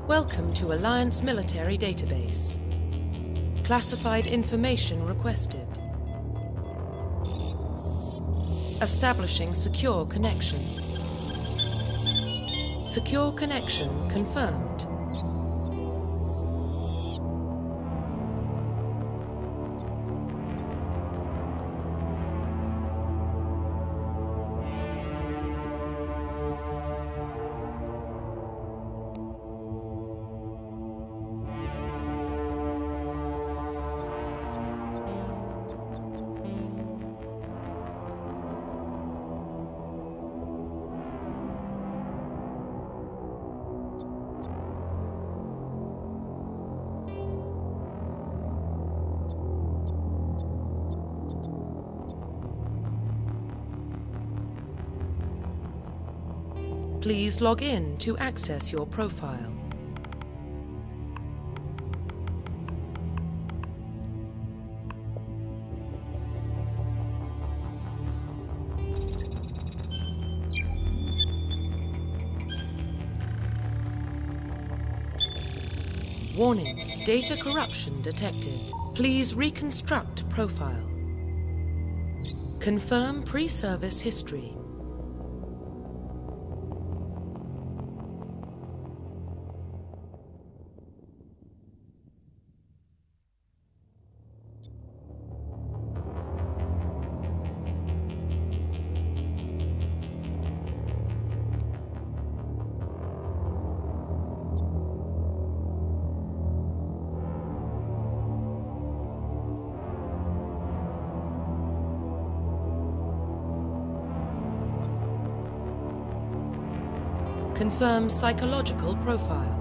Welcome to Alliance Military Database. Classified information requested. Establishing secure connection. Secure connection confirmed. Please log in to access your profile. Warning, data corruption detected. Please reconstruct profile. Confirm pre-service history. Confirm psychological profile.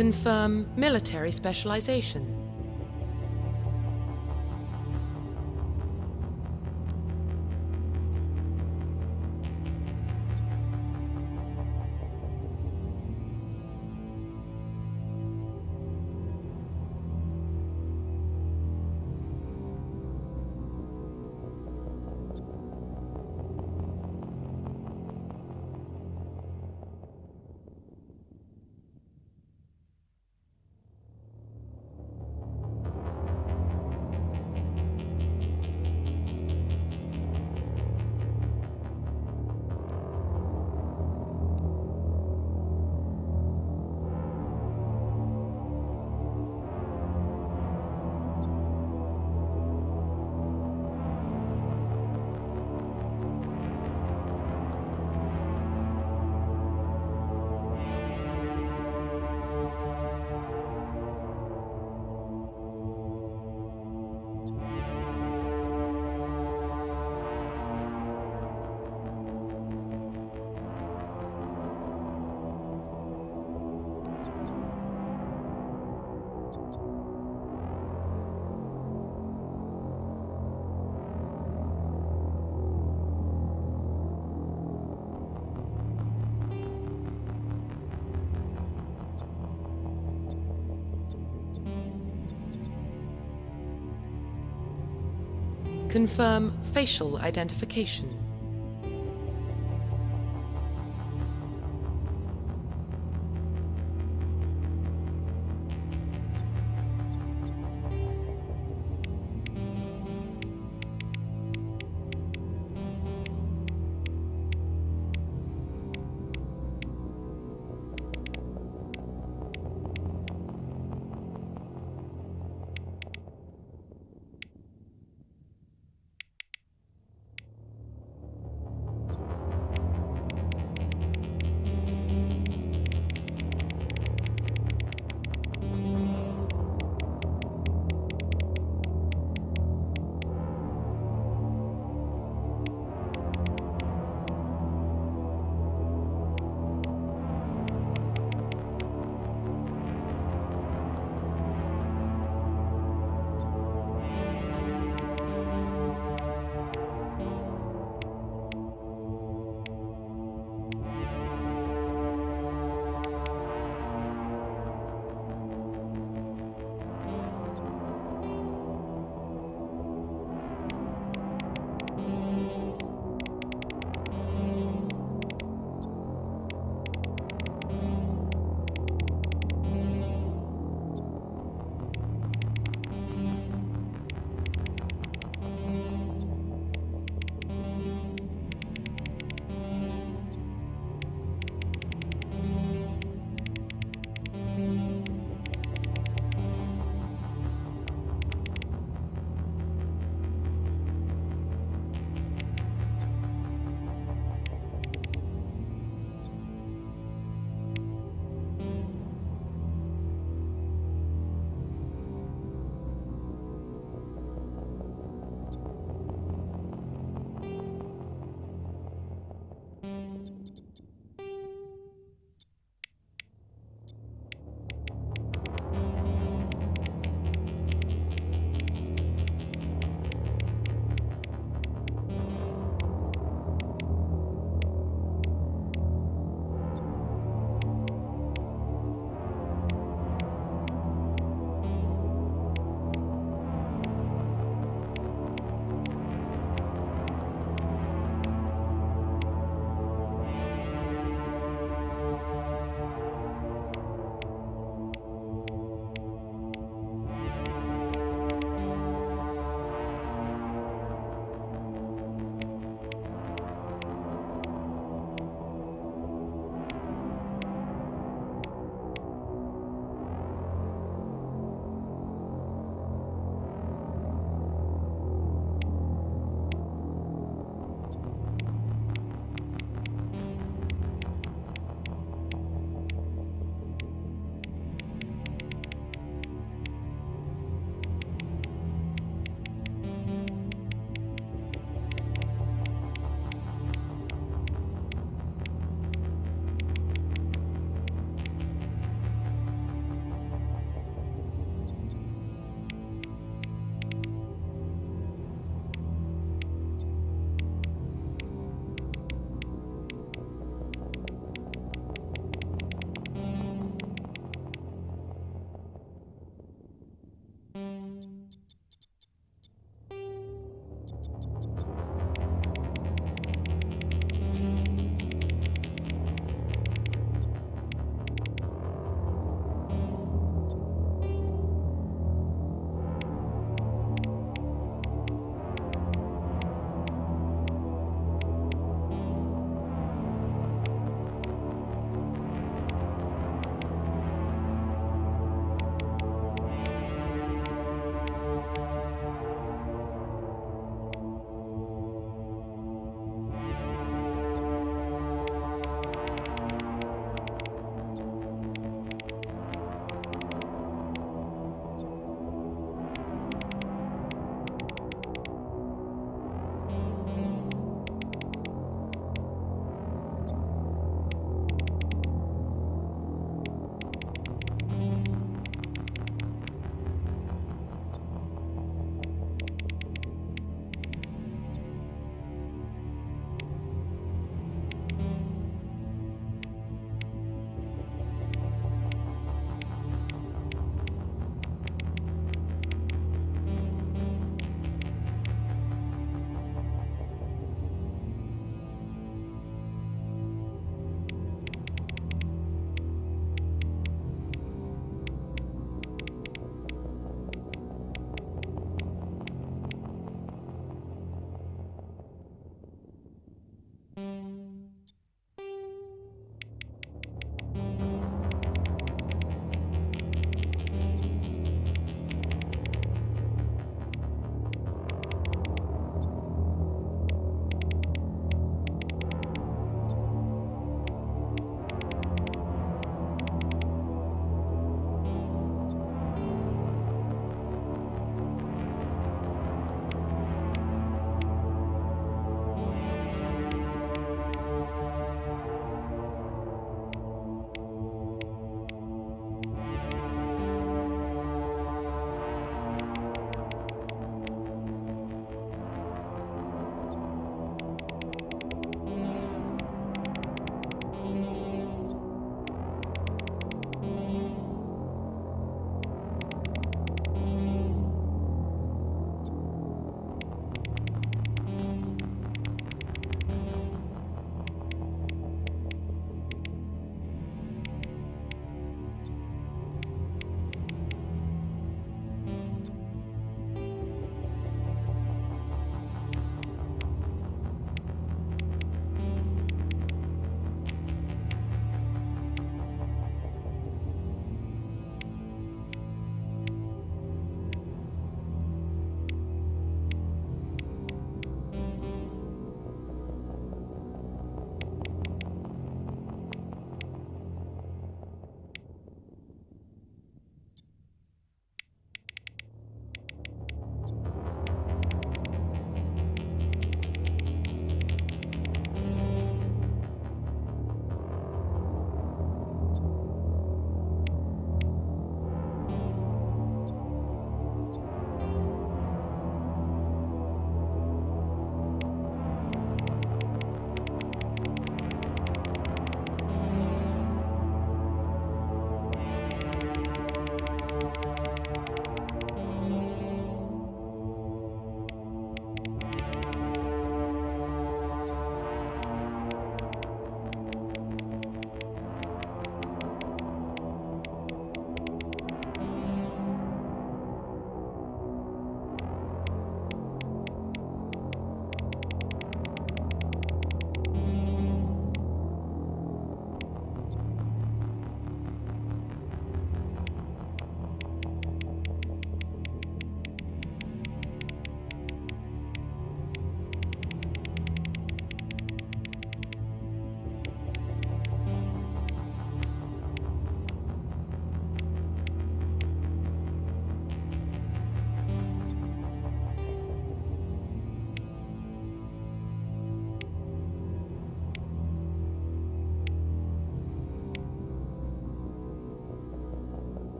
Confirm military specialization. Confirm facial identification.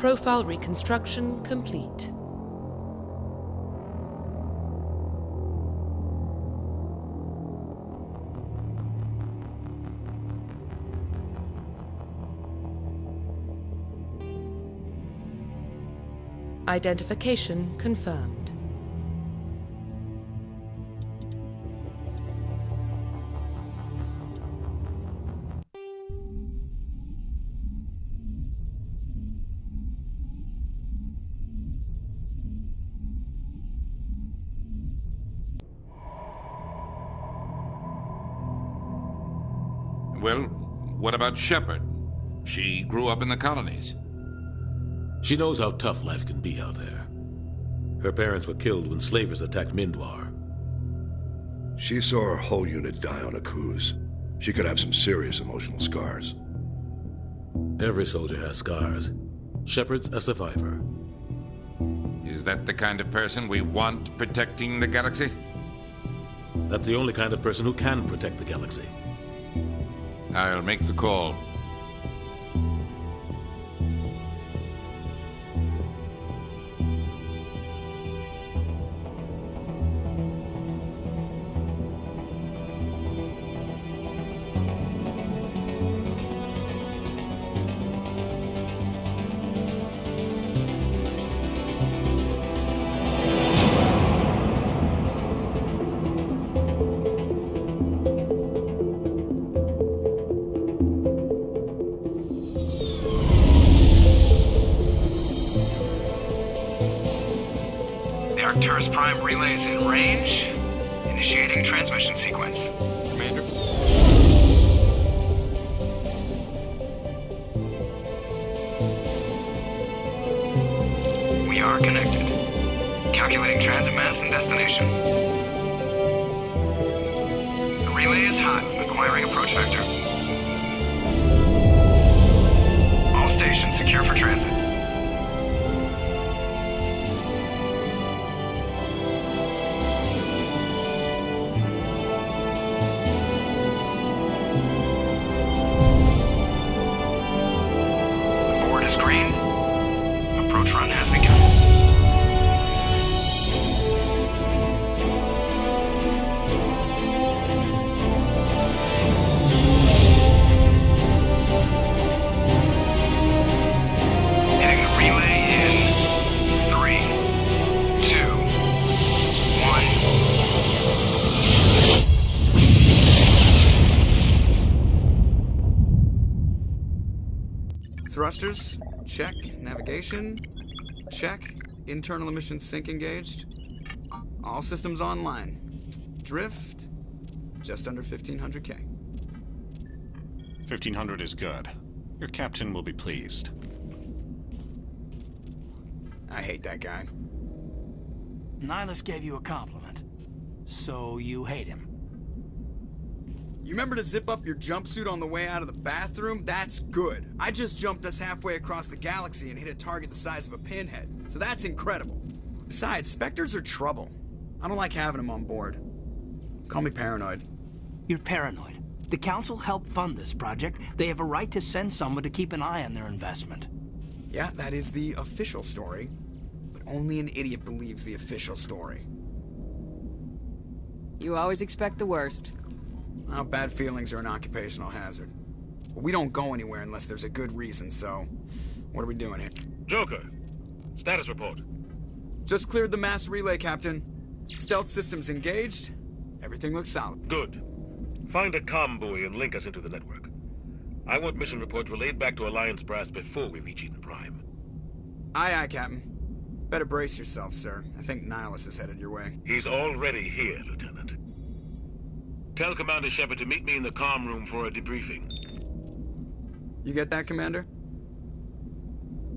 Profile reconstruction complete. Identification confirmed. Well, what about Shepard? She grew up in the colonies. She knows how tough life can be out there. Her parents were killed when slavers attacked Mindwar. She saw her whole unit die on a cruise. She could have some serious emotional scars. Every soldier has scars. Shepard's a survivor. Is that the kind of person we want protecting the galaxy? That's the only kind of person who can protect the galaxy. I'll make the call. Arcturus Prime relays in range. Initiating transmission sequence. Commander? We are connected. Calculating transit mass and destination. The relay is hot, acquiring approach vector. All stations secure for transit. Green. Approach run has begun. Hitting the relay in 3, 2, 1. Thrusters. Check. Navigation. Check. Internal emissions sync engaged. All systems online. Drift. Just under 1500K. 1500 is good. Your captain will be pleased. I hate that guy. Nihilus gave you a compliment. So you hate him. You remember to zip up your jumpsuit on the way out of the bathroom? That's good. I just jumped us halfway across the galaxy and hit a target the size of a pinhead. So that's incredible. Besides, Spectres are trouble. I don't like having them on board. Call me paranoid. You're paranoid. The Council helped fund this project. They have a right to send someone to keep an eye on their investment. Yeah, that is the official story. But only an idiot believes the official story. You always expect the worst. Well, bad feelings are an occupational hazard. But we don't go anywhere unless there's a good reason, so... What are we doing here? Joker, status report. Just cleared the mass relay, Captain. Stealth systems engaged. Everything looks solid. Good. Find a comm buoy and link us into the network. I want mission reports relayed back to Alliance Brass before we reach Eden Prime. Aye, aye, Captain. Better brace yourself, sir. I think Nihilus is headed your way. He's already here, Lieutenant. Tell Commander Shepard to meet me in the comm room for a debriefing. You get that, Commander?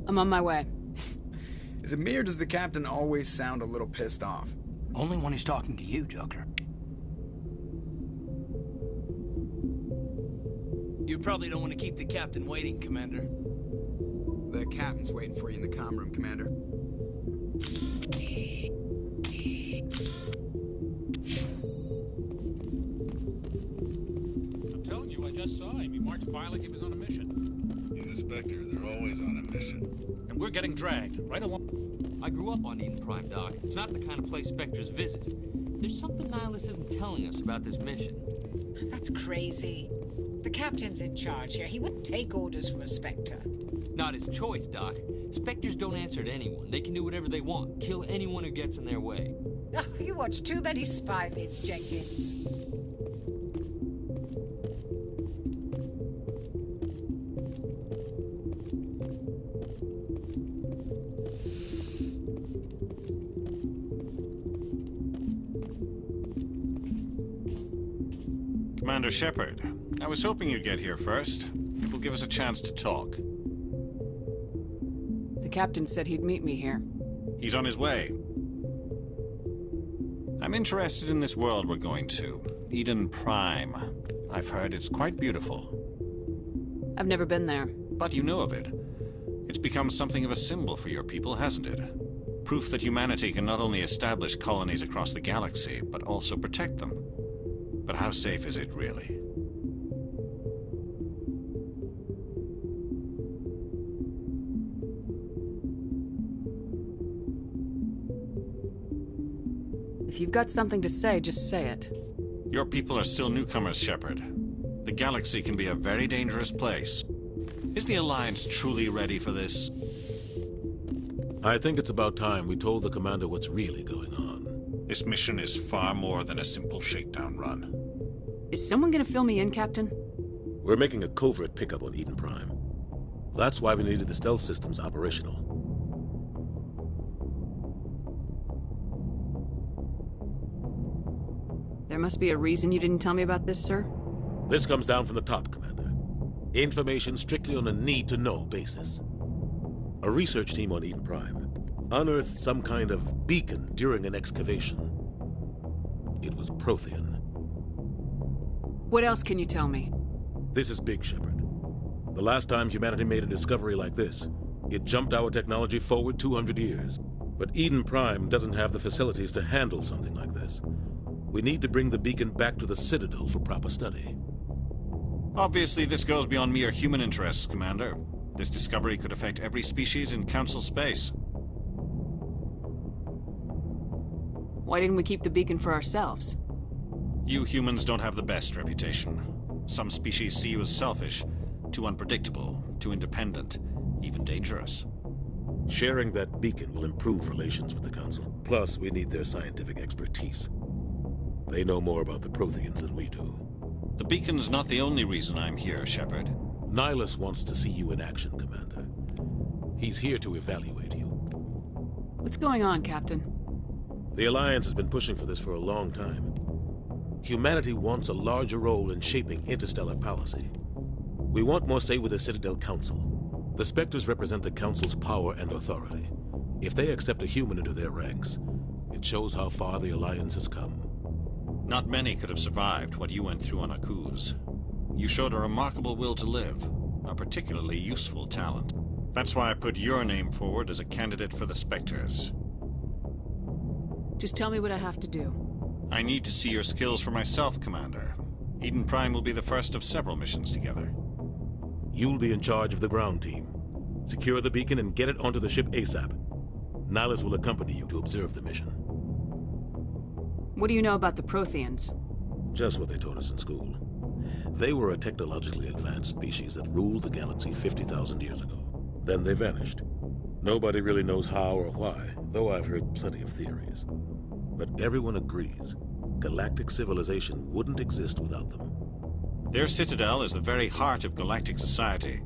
I'm on my way. Is it me or does the Captain always sound a little pissed off? Only when he's talking to you, Joker. You probably don't want to keep the Captain waiting, Commander. The Captain's waiting for you in the comm room, Commander. I'm telling you, I just saw him. He marched by like he was on a mission. He's a Spectre, they're always on a mission. And we're getting dragged right along. I grew up on Eden Prime, Doc. It's not the kind of place Spectres visit. There's something Nihilus isn't telling us about this mission. That's crazy. The captain's in charge here. He wouldn't take orders from a Spectre. Not his choice, Doc. Spectres don't answer to anyone. They can do whatever they want. Kill anyone who gets in their way. Oh, you watch too many spy vids, Jenkins. Commander Shepard, I was hoping you'd get here first. It will give us a chance to talk. The captain said he'd meet me here. He's on his way. I'm interested in this world we're going to. Eden Prime. I've heard it's quite beautiful. I've never been there. But you know of it. It's become something of a symbol for your people, hasn't it? Proof that humanity can not only establish colonies across the galaxy, but also protect them. But how safe is it, really? If you've got something to say, just say it. Your people are still newcomers, Shepard. The galaxy can be a very dangerous place. Is the Alliance truly ready for this? I think it's about time we told the commander what's really going on. This mission is far more than a simple shakedown run. Is someone gonna fill me in, Captain? We're making a covert pickup on Eden Prime. That's why we needed the stealth systems operational. There must be a reason you didn't tell me about this, sir? This comes down from the top, Commander. Information strictly on a need-to-know basis. A research team on Eden Prime unearthed some kind of beacon during an excavation. It was Prothean. What else can you tell me? This is big, Shepard. The last time humanity made a discovery like this, it jumped our technology forward 200 years. But Eden Prime doesn't have the facilities to handle something like this. We need to bring the beacon back to the Citadel for proper study. Obviously, this goes beyond mere human interests, Commander. This discovery could affect every species in Council space. Why didn't we keep the beacon for ourselves? You humans don't have the best reputation. Some species see you as selfish, too unpredictable, too independent, even dangerous. Sharing that beacon will improve relations with the Council. Plus, we need their scientific expertise. They know more about the Protheans than we do. The beacon's not the only reason I'm here, Shepard. Nihilus wants to see you in action, Commander. He's here to evaluate you. What's going on, Captain? The Alliance has been pushing for this for a long time. Humanity wants a larger role in shaping interstellar policy. We want more say with the Citadel Council. The Spectres represent the Council's power and authority. If they accept a human into their ranks, it shows how far the Alliance has come. Not many could have survived what you went through on Akuz. You showed a remarkable will to live, a particularly useful talent. That's why I put your name forward as a candidate for the Spectres. Just tell me what I have to do. I need to see your skills for myself, Commander. Eden Prime will be the first of several missions together. You'll be in charge of the ground team. Secure the beacon and get it onto the ship ASAP. Nihilus will accompany you to observe the mission. What do you know about the Protheans? Just what they taught us in school. They were a technologically advanced species that ruled the galaxy 50,000 years ago. Then they vanished. Nobody really knows how or why, though I've heard plenty of theories. But everyone agrees, galactic civilization wouldn't exist without them. Their citadel is the very heart of galactic society,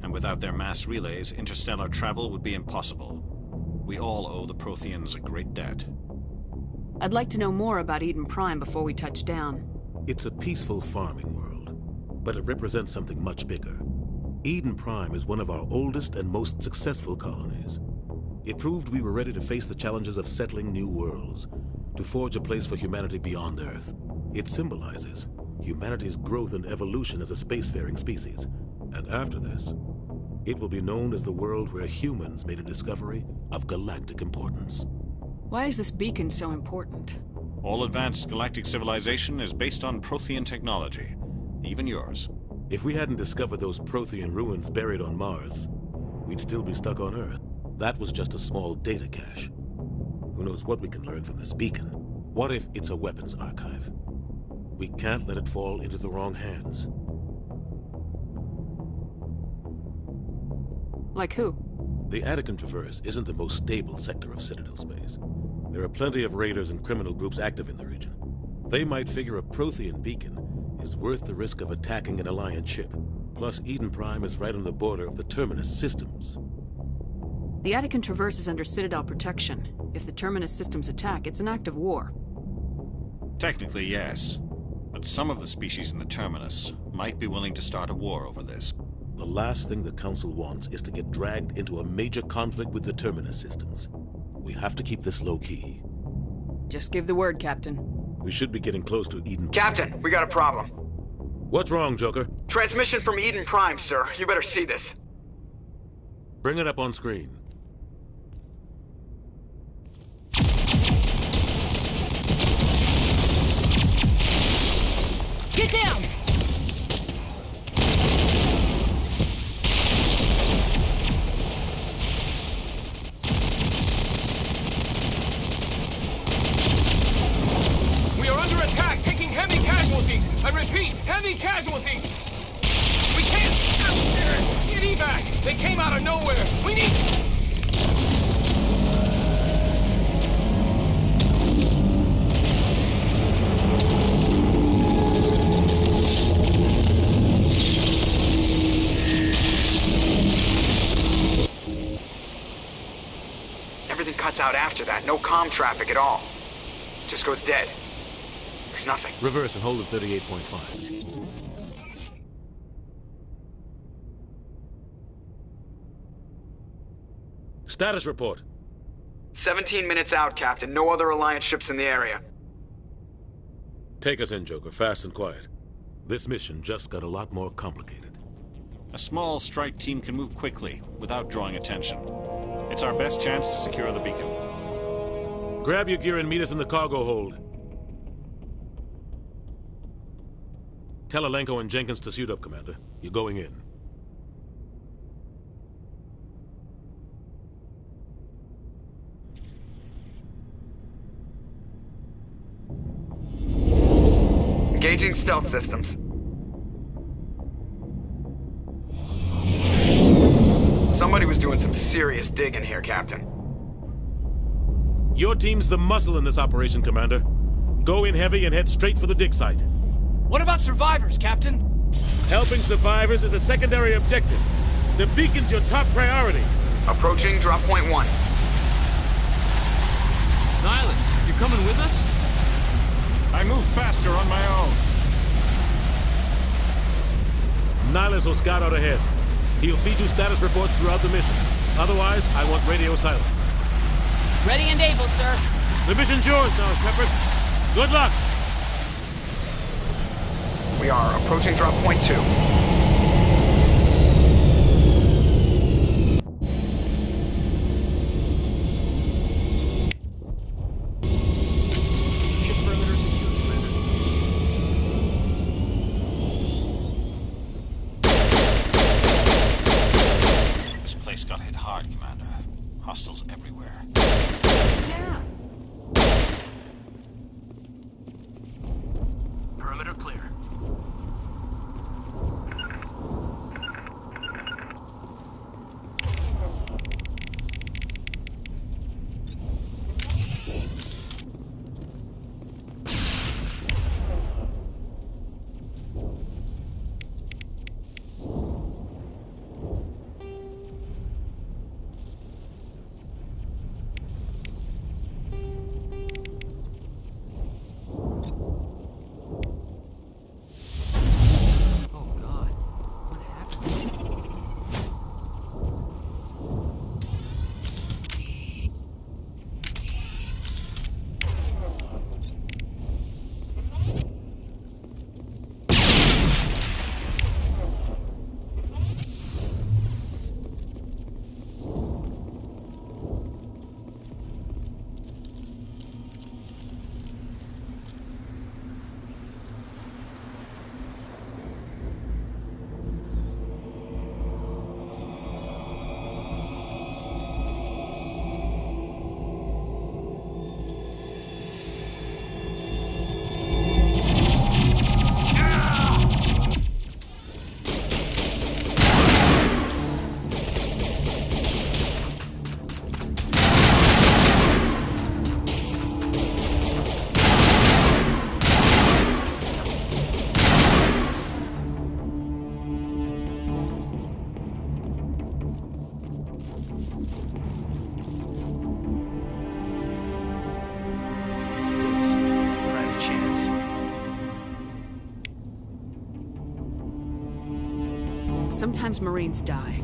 and without their mass relays, interstellar travel would be impossible. We all owe the Protheans a great debt. I'd like to know more about Eden Prime before we touch down. It's a peaceful farming world, but it represents something much bigger. Eden Prime is one of our oldest and most successful colonies. It proved we were ready to face the challenges of settling new worlds, to forge a place for humanity beyond Earth. It symbolizes humanity's growth and evolution as a spacefaring species. And after this, it will be known as the world where humans made a discovery of galactic importance. Why is this beacon so important? All advanced galactic civilization is based on Prothean technology, even yours. If we hadn't discovered those Prothean ruins buried on Mars, we'd still be stuck on Earth. That was just a small data cache. Who knows what we can learn from this beacon? What if it's a weapons archive? We can't let it fall into the wrong hands. Like who? The Attican Traverse isn't the most stable sector of Citadel space. There are plenty of raiders and criminal groups active in the region. They might figure a Prothean beacon is worth the risk of attacking an Alliance ship. Plus, Eden Prime is right on the border of the Terminus systems. The Attican Traverse is under Citadel protection. If the Terminus systems attack, it's an act of war. Technically, yes. But some of the species in the Terminus might be willing to start a war over this. The last thing the Council wants is to get dragged into a major conflict with the Terminus systems. We have to keep this low-key. Just give the word, Captain. We should be getting close to Eden. Captain, we got a problem. What's wrong, Joker? Transmission from Eden Prime, sir. You better see this. Bring it up on screen. Get down! We are under attack, taking heavy casualties. I repeat, heavy casualties. We can't get evac. They came out of nowhere. We need... Everything cuts out after that. No comm traffic at all. Just goes dead. There's nothing. Reverse and hold at 38.5. Status report. 17 minutes out, Captain. No other Alliance ships in the area. Take us in, Joker, fast and quiet. This mission just got a lot more complicated. A small strike team can move quickly, without drawing attention. It's our best chance to secure the beacon. Grab your gear and meet us in the cargo hold. Tell Alenko and Jenkins to suit up, Commander. You're going in. Engaging stealth systems. Somebody was doing some serious digging here, Captain. Your team's the muscle in this operation, Commander. Go in heavy and head straight for the dig site. What about survivors, Captain? Helping survivors is a secondary objective. The beacon's your top priority. Approaching drop point 1. Nihilus, you coming with us? I move faster on my own. Nihilus will scout out ahead. He'll feed you status reports throughout the mission. Otherwise, I want radio silence. Ready and able, sir. The mission's yours now, Shepard. Good luck! We are approaching drop point 2. Ship perimeter secure, Commander. This place got hit hard, Commander. Hostiles everywhere. Down! Perimeter clear. Sometimes Marines die.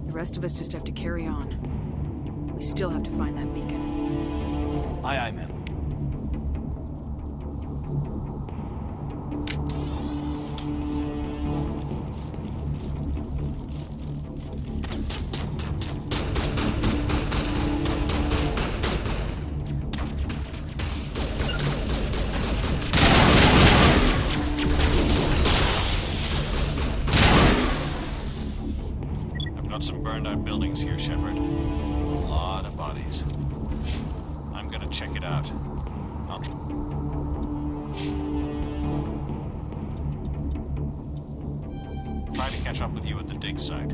The rest of us just have to carry on. We still have to find that beacon. Aye, aye, ma'am. I've got some burned out buildings here, Shepard. A lot of bodies. I'm gonna check it out. I'll try to catch up with you at the dig site.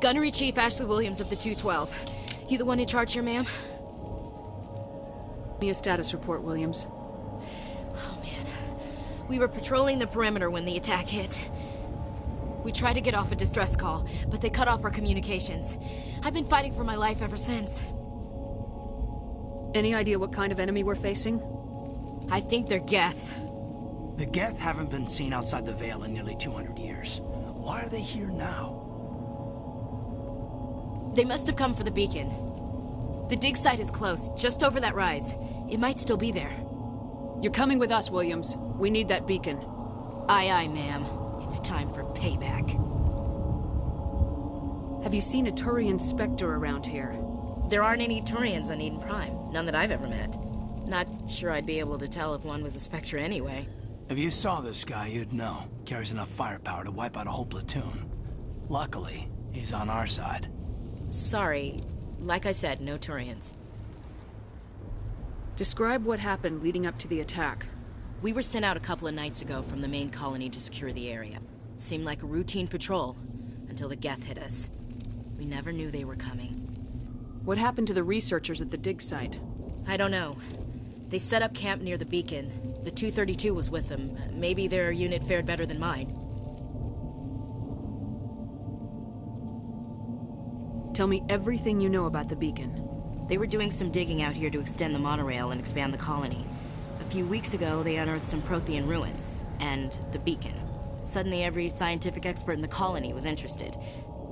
Gunnery Chief Ashley Williams of the 212. You the one in charge here, ma'am? Give me a status report, Williams. Oh, man. We were patrolling the perimeter when the attack hit. We tried to get off a distress call, but they cut off our communications. I've been fighting for my life ever since. Any idea what kind of enemy we're facing? I think they're Geth. The Geth haven't been seen outside the Veil in nearly 200 years. Why are they here now? They must have come for the beacon. The dig site is close, just over that rise. It might still be there. You're coming with us, Williams. We need that beacon. Aye, aye, ma'am. It's time for payback. Have you seen a Turian Spectre around here? There aren't any Turians on Eden Prime. None that I've ever met. Not sure I'd be able to tell if one was a Spectre anyway. If you saw this guy, you'd know. Carries enough firepower to wipe out a whole platoon. Luckily, he's on our side. Sorry. Like I said, no Turians. Describe what happened leading up to the attack. We were sent out a couple of nights ago from the main colony to secure the area. Seemed like a routine patrol, until the Geth hit us. We never knew they were coming. What happened to the researchers at the dig site? I don't know. They set up camp near the beacon. The 232 was with them. Maybe their unit fared better than mine. Tell me everything you know about the beacon. They were doing some digging out here to extend the monorail and expand the colony. A few weeks ago, they unearthed some Prothean ruins, and the beacon. Suddenly, every scientific expert in the colony was interested.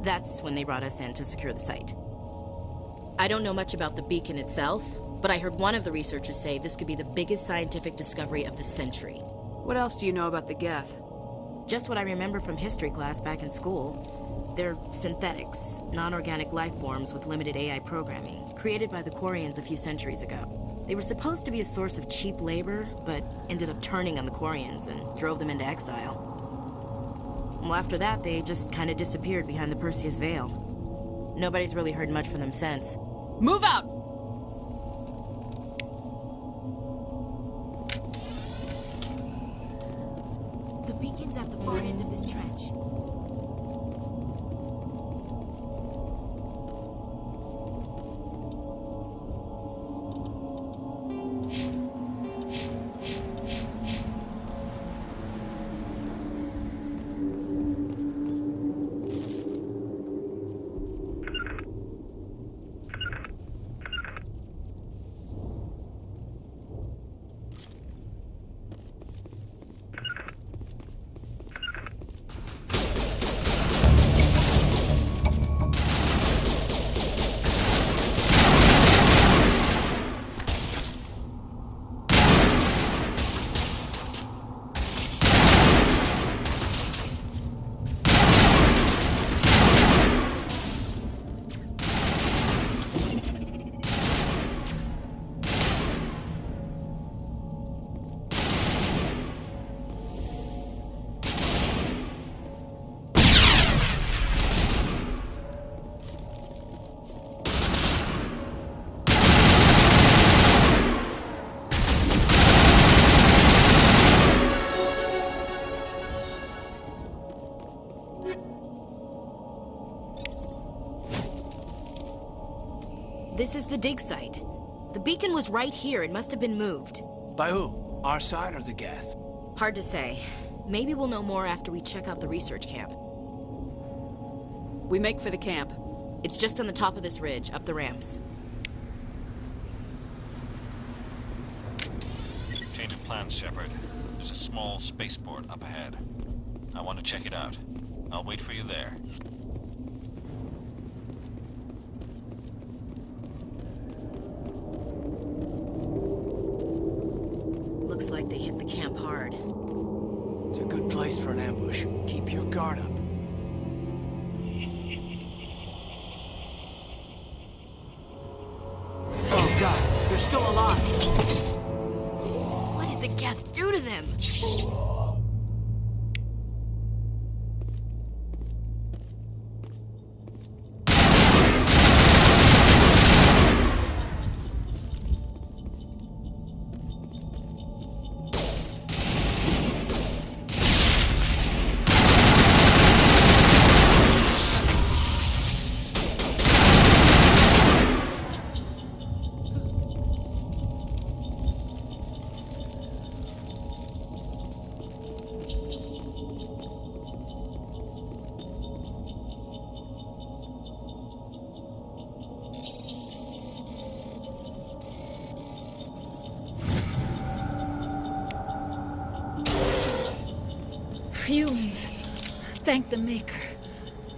That's when they brought us in to secure the site. I don't know much about the beacon itself, but I heard one of the researchers say this could be the biggest scientific discovery of the century. What else do you know about the Geth? Just what I remember from history class back in school. They're synthetics, non-organic life forms with limited AI programming, created by the Quarians a few centuries ago. They were supposed to be a source of cheap labor, but ended up turning on the Quarians and drove them into exile. Well, after that, they just kind of disappeared behind the Perseus Veil. Nobody's really heard much from them since. Move out! The beacon's at the far end of this trench. This is the dig site. The beacon was right here. It must have been moved. By who? Our side or the Geth? Hard to say. Maybe we'll know more after we check out the research camp. We make for the camp. It's just on the top of this ridge, up the ramps. Change of plans, Shepard. There's a small spaceport up ahead. I want to check it out. I'll wait for you there. Looks like they hit the camp hard. It's a good place for an ambush. Keep your guard up. Oh god, they're still alive! What did the Geth do to them? Humans. Thank the Maker.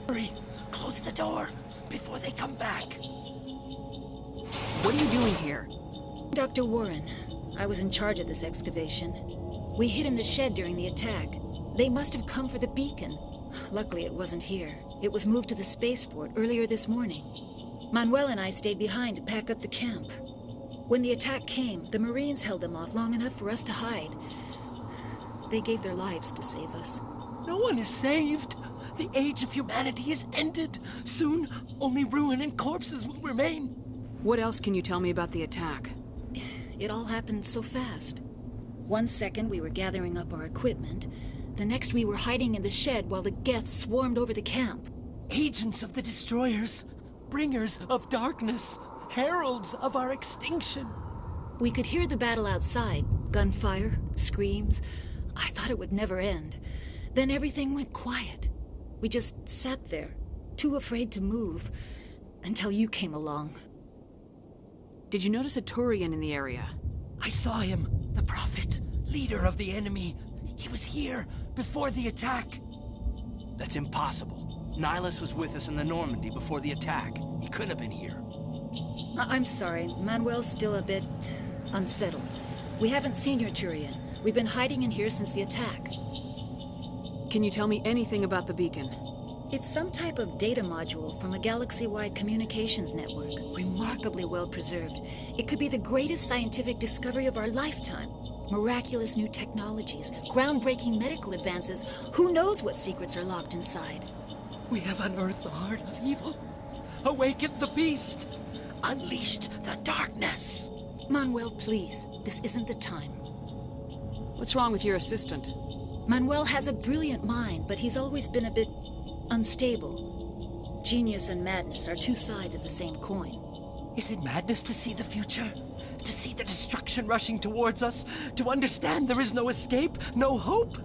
Hurry! Close the door before they come back. What are you doing here? Dr. Warren, I was in charge of this excavation. We hid in the shed during the attack. They must have come for the beacon. Luckily, it wasn't here. It was moved to the spaceport earlier this morning. Manuel and I stayed behind to pack up the camp. When the attack came, the Marines held them off long enough for us to hide. They gave their lives to save us. No one is saved. The age of humanity is ended. Soon, only ruin and corpses will remain. What else can you tell me about the attack? It all happened so fast. 1 second we were gathering up our equipment. The next we were hiding in the shed while the Geth swarmed over the camp. Agents of the destroyers. Bringers of darkness. Heralds of our extinction. We could hear the battle outside. Gunfire, screams. I thought it would never end. Then everything went quiet. We just sat there, too afraid to move, until you came along. Did you notice a Turian in the area? I saw him, the Prophet, leader of the enemy. He was here before the attack. That's impossible. Nihilus was with us in the Normandy before the attack. He couldn't have been here. I'm sorry, Manuel's still a bit unsettled. We haven't seen your Turian. We've been hiding in here since the attack. Can you tell me anything about the beacon? It's some type of data module from a galaxy-wide communications network, remarkably well preserved. It could be the greatest scientific discovery of our lifetime. Miraculous new technologies, groundbreaking medical advances. Who knows what secrets are locked inside? We have unearthed the heart of evil, awakened the beast, unleashed the darkness. Manuel, please, this isn't the time. What's wrong with your assistant? Manuel has a brilliant mind, but he's always been a bit unstable. Genius and madness are two sides of the same coin. Is it madness to see the future? To see the destruction rushing towards us? To understand there is no escape? No hope?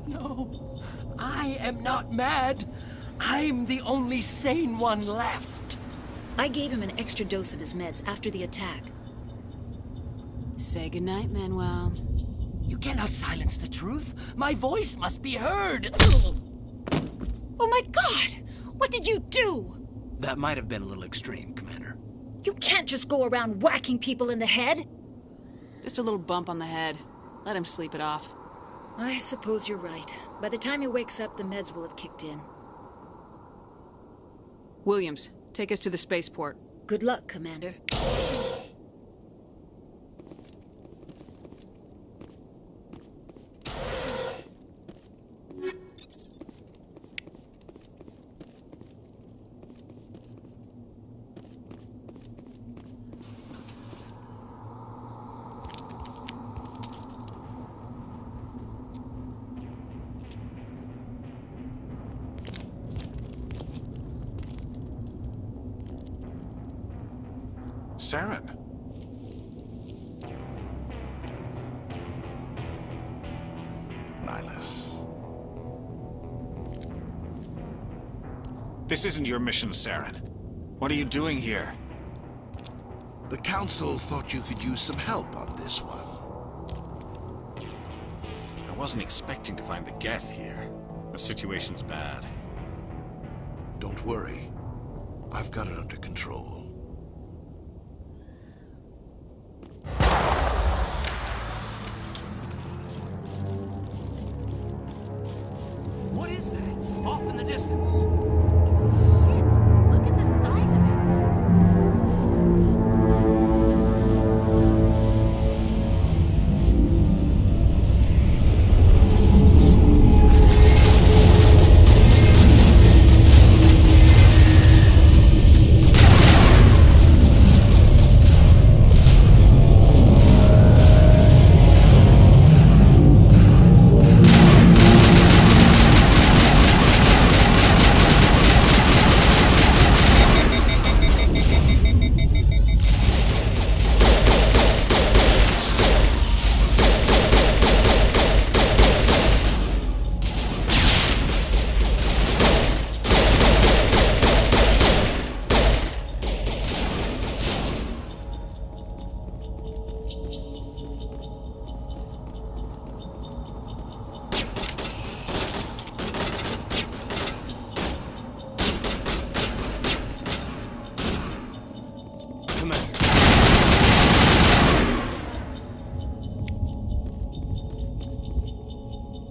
No. I am not mad. I'm the only sane one left. I gave him an extra dose of his meds after the attack. Say goodnight, Manuel. You cannot silence the truth. My voice must be heard. Oh my God! What did you do? That might have been a little extreme, Commander. You can't just go around whacking people in the head. Just a little bump on the head. Let him sleep it off. I suppose you're right. By the time he wakes up, the meds will have kicked in. Williams, take us to the spaceport. Good luck, Commander. Saren. Nihilus. This isn't your mission, Saren. What are you doing here? The Council thought you could use some help on this one. I wasn't expecting to find the Geth here. The situation's bad. Don't worry. I've got it under control. What is that? Off in the distance. It's a ship. Look at the size of it.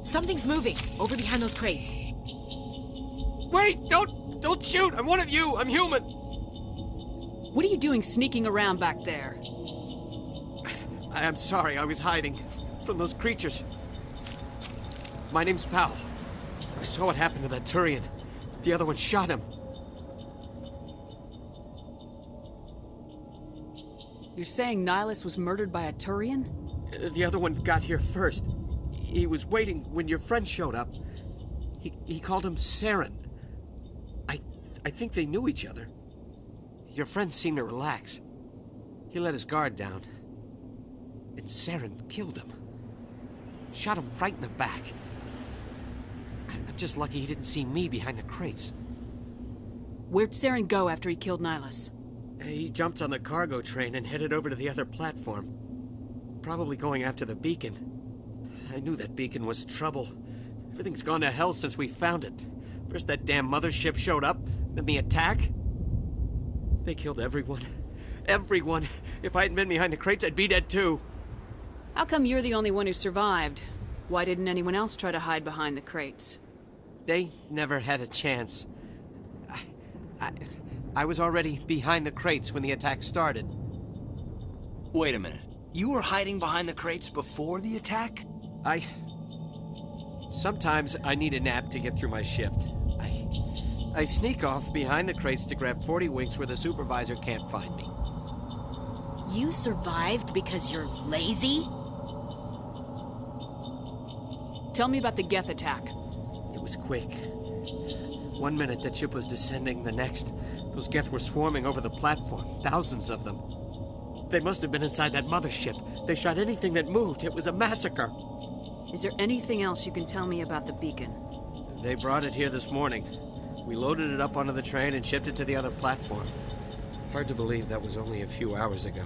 Something's moving over behind those crates. Wait! Don't shoot! I'm one of you! I'm human! What are you doing sneaking around back there? I'm sorry, I was hiding from those creatures. My name's Powell. I saw what happened to that Turian. The other one shot him. You're saying Nihilus was murdered by a Turian? The other one got here first. He was waiting when your friend showed up. He called him Saren. I think they knew each other. Your friend seemed to relax. He let his guard down. And Saren killed him. Shot him right in the back. I'm just lucky he didn't see me behind the crates. Where'd Saren go after he killed Nihilus? He jumped on the cargo train and headed over to the other platform. Probably going after the beacon. I knew that beacon was trouble. Everything's gone to hell since we found it. First that damn mothership showed up, then the attack. They killed everyone. Everyone. If I hadn't been behind the crates, I'd be dead too. How come you're the only one who survived? Why didn't anyone else try to hide behind the crates? They never had a chance. I was already behind the crates when the attack started. Wait a minute. You were hiding behind the crates before the attack? Sometimes I need a nap to get through my shift. I sneak off behind the crates to grab 40 winks where the supervisor can't find me. You survived because you're lazy? Tell me about the Geth attack. It was quick. 1 minute that ship was descending, the next, those Geth were swarming over the platform. Thousands of them. They must have been inside that mothership. They shot anything that moved. It was a massacre. Is there anything else you can tell me about the beacon? They brought it here this morning. We loaded it up onto the train and shipped it to the other platform. Hard to believe that was only a few hours ago.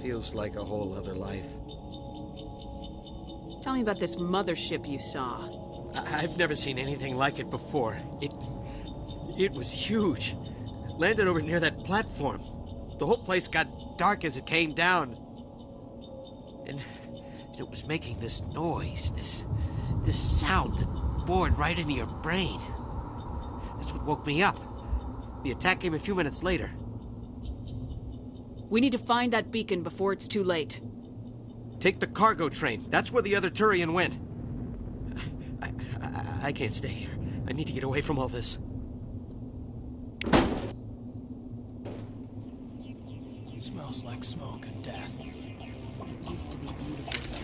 Feels like a whole other life. Tell me about this mothership you saw. I've never seen anything like it before. It was huge. Landed over near that platform. The whole place got dark as it came down. And it was making this noise, this sound that bored right into your brain. That's what woke me up. The attack came a few minutes later. We need to find that beacon before it's too late. Take the cargo train. That's where the other Turian went. I can't stay here. I need to get away from all this. Smells like smoke and death. It used to be beautiful.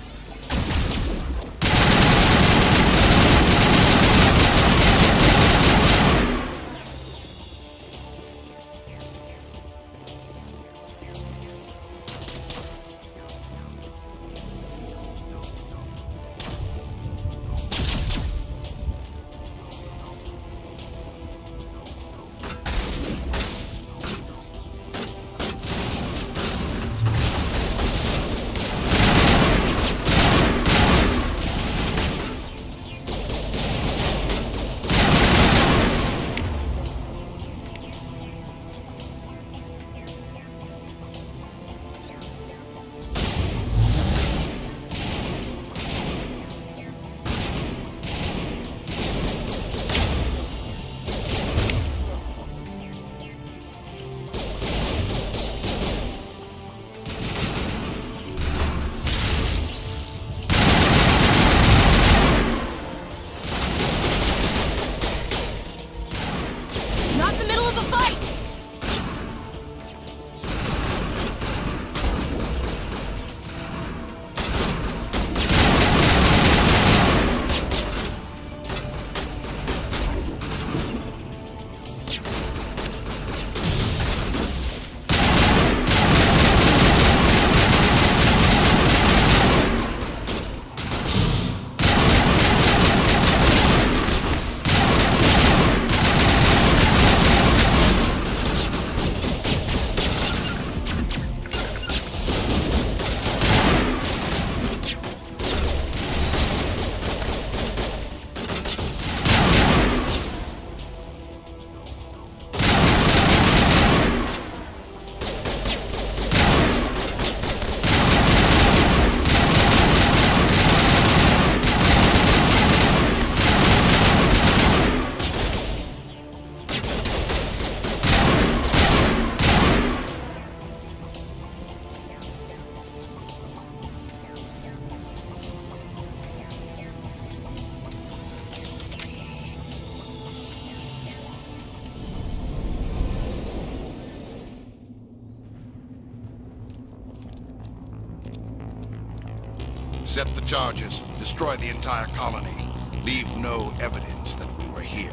Set the charges. Destroy the entire colony. Leave no evidence that we were here.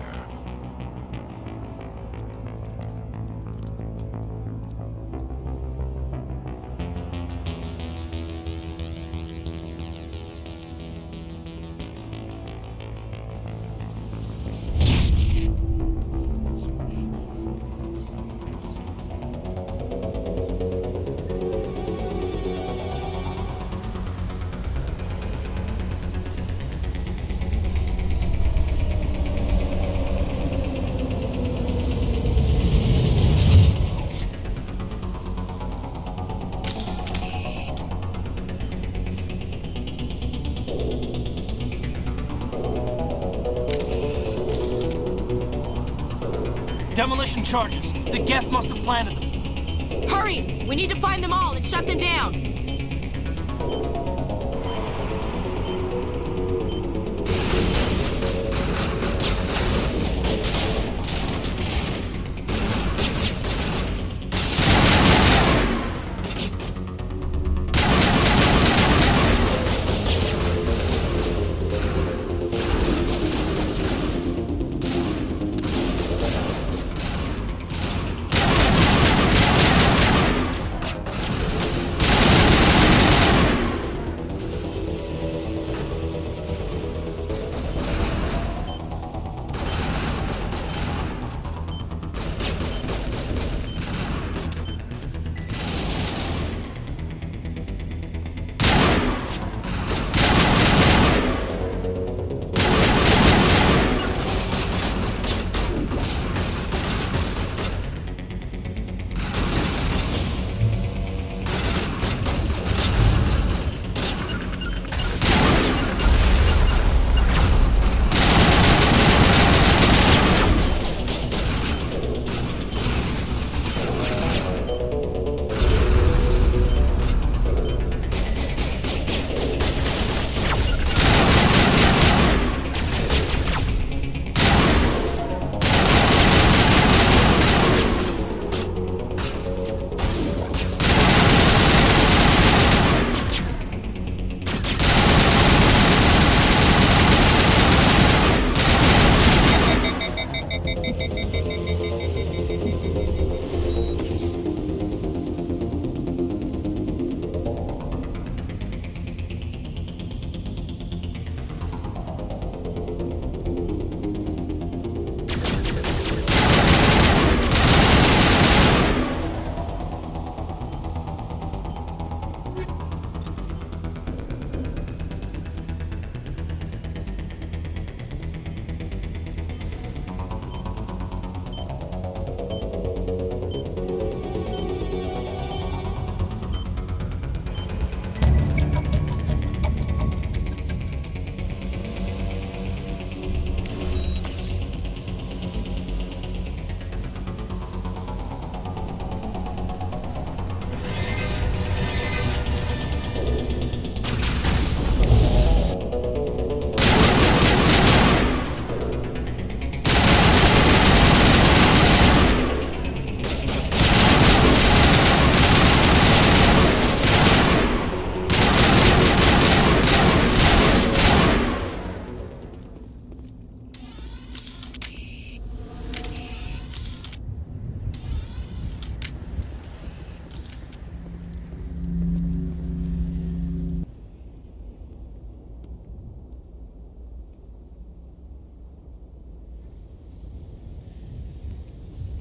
Demolition charges. The Geth must have planted them. Hurry! We need to find them all and shut them down!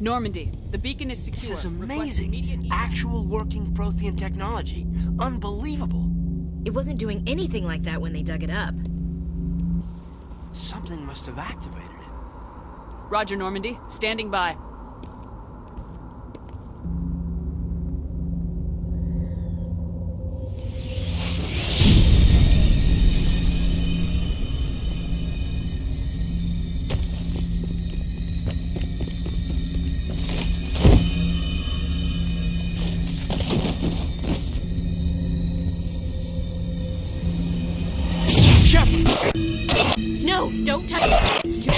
Normandy, the beacon is secure. This is Request amazing. immediate Actual working Prothean technology. Unbelievable. It wasn't doing anything like that when they dug it up. Something must have activated it. Roger, Normandy. Standing by. No, don't touch it. It's too...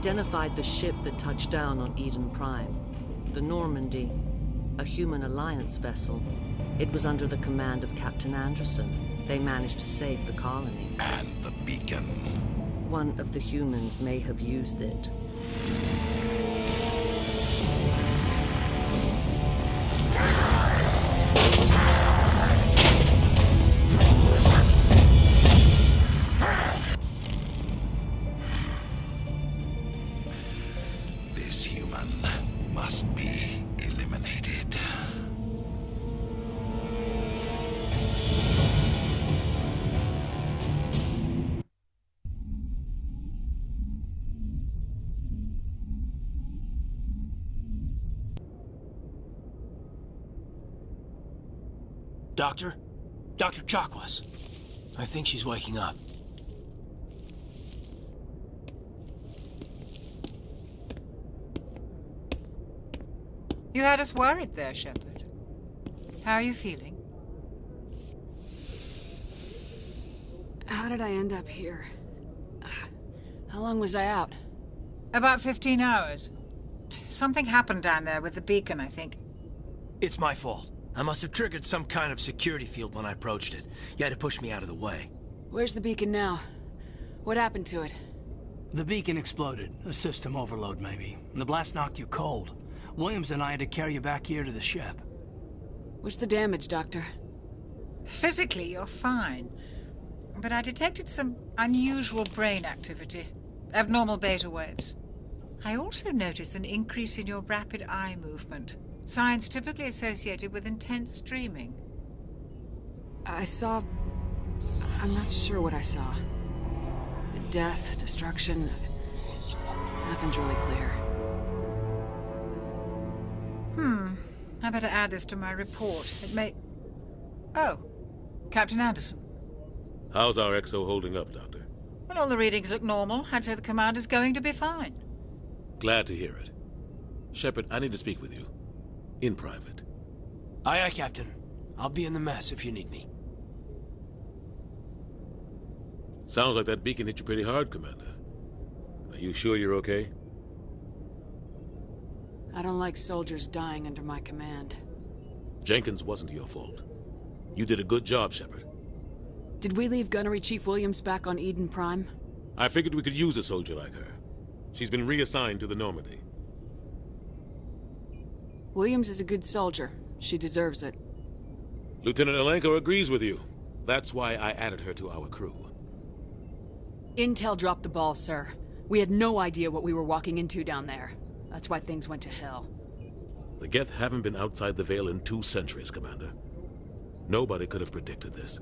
identified the ship that touched down on Eden Prime. The Normandy, a human alliance vessel. It was under the command of Captain Anderson. They managed to save the colony. And the beacon. One of the humans may have used it. This human must be eliminated. Doctor? Dr. Chakwas. I think she's waking up. You had us worried there, Shepard. How are you feeling? How did I end up here? How long was I out? About 15 hours. Something happened down there with the beacon, I think. It's my fault. I must have triggered some kind of security field when I approached it. You had to push me out of the way. Where's the beacon now? What happened to it? The beacon exploded. A system overload, maybe. The blast knocked you cold. Williams and I had to carry you back here to the ship. What's the damage, Doctor? Physically, you're fine. But I detected some unusual brain activity. Abnormal beta waves. I also noticed an increase in your rapid eye movement. Signs typically associated with intense dreaming. I saw... I'm not sure what I saw. Death, destruction... Nothing's really clear. I better add this to my report. It may... Oh, Captain Anderson. How's our XO holding up, Doctor? Well, all the readings look normal. I'd say the commander's going to be fine. Glad to hear it. Shepard, I need to speak with you. In private. Aye, aye, Captain. I'll be in the mess if you need me. Sounds like that beacon hit you pretty hard, Commander. Are you sure you're okay? I don't like soldiers dying under my command. Jenkins wasn't your fault. You did a good job, Shepard. Did we leave Gunnery Chief Williams back on Eden Prime? I figured we could use a soldier like her. She's been reassigned to the Normandy. Williams is a good soldier. She deserves it. Lieutenant Alenko agrees with you. That's why I added her to our crew. Intel dropped the ball, sir. We had no idea what we were walking into down there. That's why things went to hell. The Geth haven't been outside the Veil in 2 centuries, Commander. Nobody could have predicted this.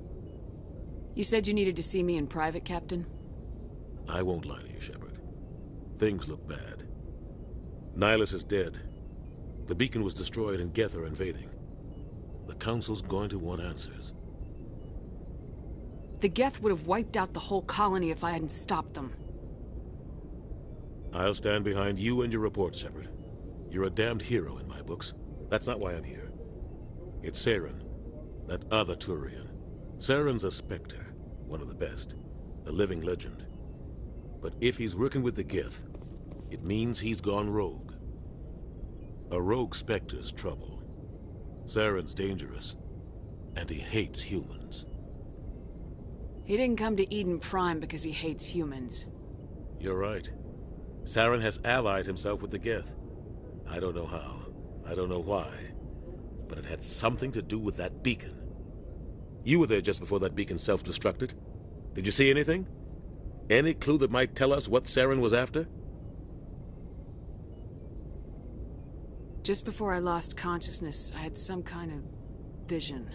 You said you needed to see me in private, Captain? I won't lie to you, Shepard. Things look bad. Nihilus is dead. The beacon was destroyed and Geth are invading. The Council's going to want answers. The Geth would have wiped out the whole colony if I hadn't stopped them. I'll stand behind you and your report, Shepard. You're a damned hero in my books. That's not why I'm here. It's Saren, that other Turian. Saren's a Spectre, one of the best, a living legend. But if he's working with the Geth, it means he's gone rogue. A rogue Spectre's trouble. Saren's dangerous, and he hates humans. He didn't come to Eden Prime because he hates humans. You're right. Saren has allied himself with the Geth. I don't know how. I don't know why. But it had something to do with that beacon. You were there just before that beacon self-destructed. Did you see anything? Any clue that might tell us what Saren was after? Just before I lost consciousness, I had some kind of vision.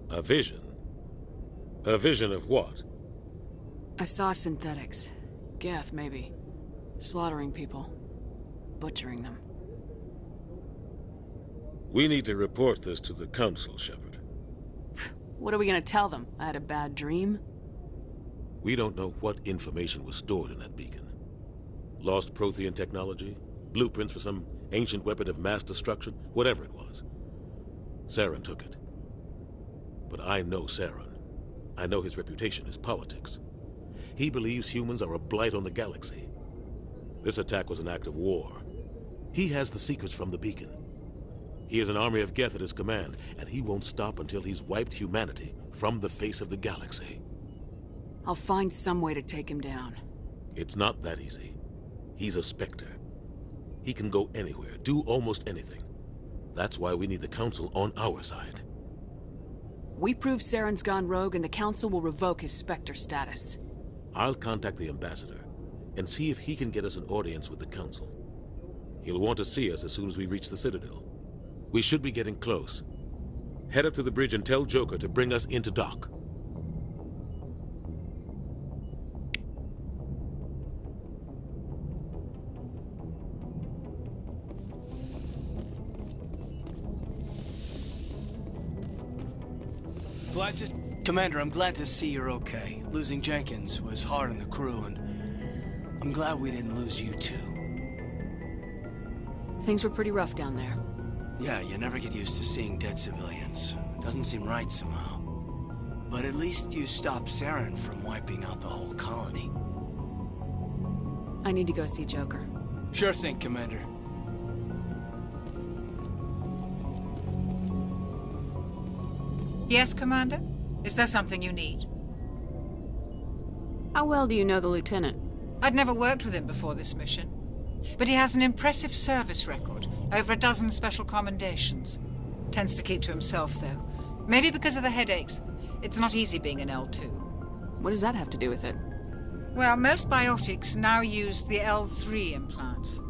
A vision? A vision of what? I saw synthetics. Geth, maybe. Slaughtering people. Butchering them. We need to report this to the Council, Shepard. What are we gonna tell them? I had a bad dream? We don't know what information was stored in that beacon. Lost Prothean technology? Blueprints for some ancient weapon of mass destruction? Whatever it was. Saren took it. But I know Saren. I know his reputation is politics. He believes humans are a blight on the galaxy. This attack was an act of war. He has the secrets from the beacon. He has an army of Geth at his command, and he won't stop until he's wiped humanity from the face of the galaxy. I'll find some way to take him down. It's not that easy. He's a Spectre. He can go anywhere, do almost anything. That's why we need the Council on our side. We prove Saren's gone rogue and the Council will revoke his Spectre status. I'll contact the Ambassador and see if he can get us an audience with the Council. He'll want to see us as soon as we reach the Citadel. We should be getting close. Head up to the bridge and tell Joker to bring us into dock. Commander, I'm glad to see you're okay. Losing Jenkins was hard on the crew, and I'm glad we didn't lose you too. Things were pretty rough down there. Yeah, you never get used to seeing dead civilians. It doesn't seem right somehow. But at least you stopped Saren from wiping out the whole colony. I need to go see Joker. Sure thing, Commander. Yes, Commander? Is there something you need? How well do you know the Lieutenant? I'd never worked with him before this mission. But he has an impressive service record. Over a dozen special commendations. Tends to keep to himself, though. Maybe because of the headaches. It's not easy being an L2. What does that have to do with it? Well, most biotics now use the L3 implants.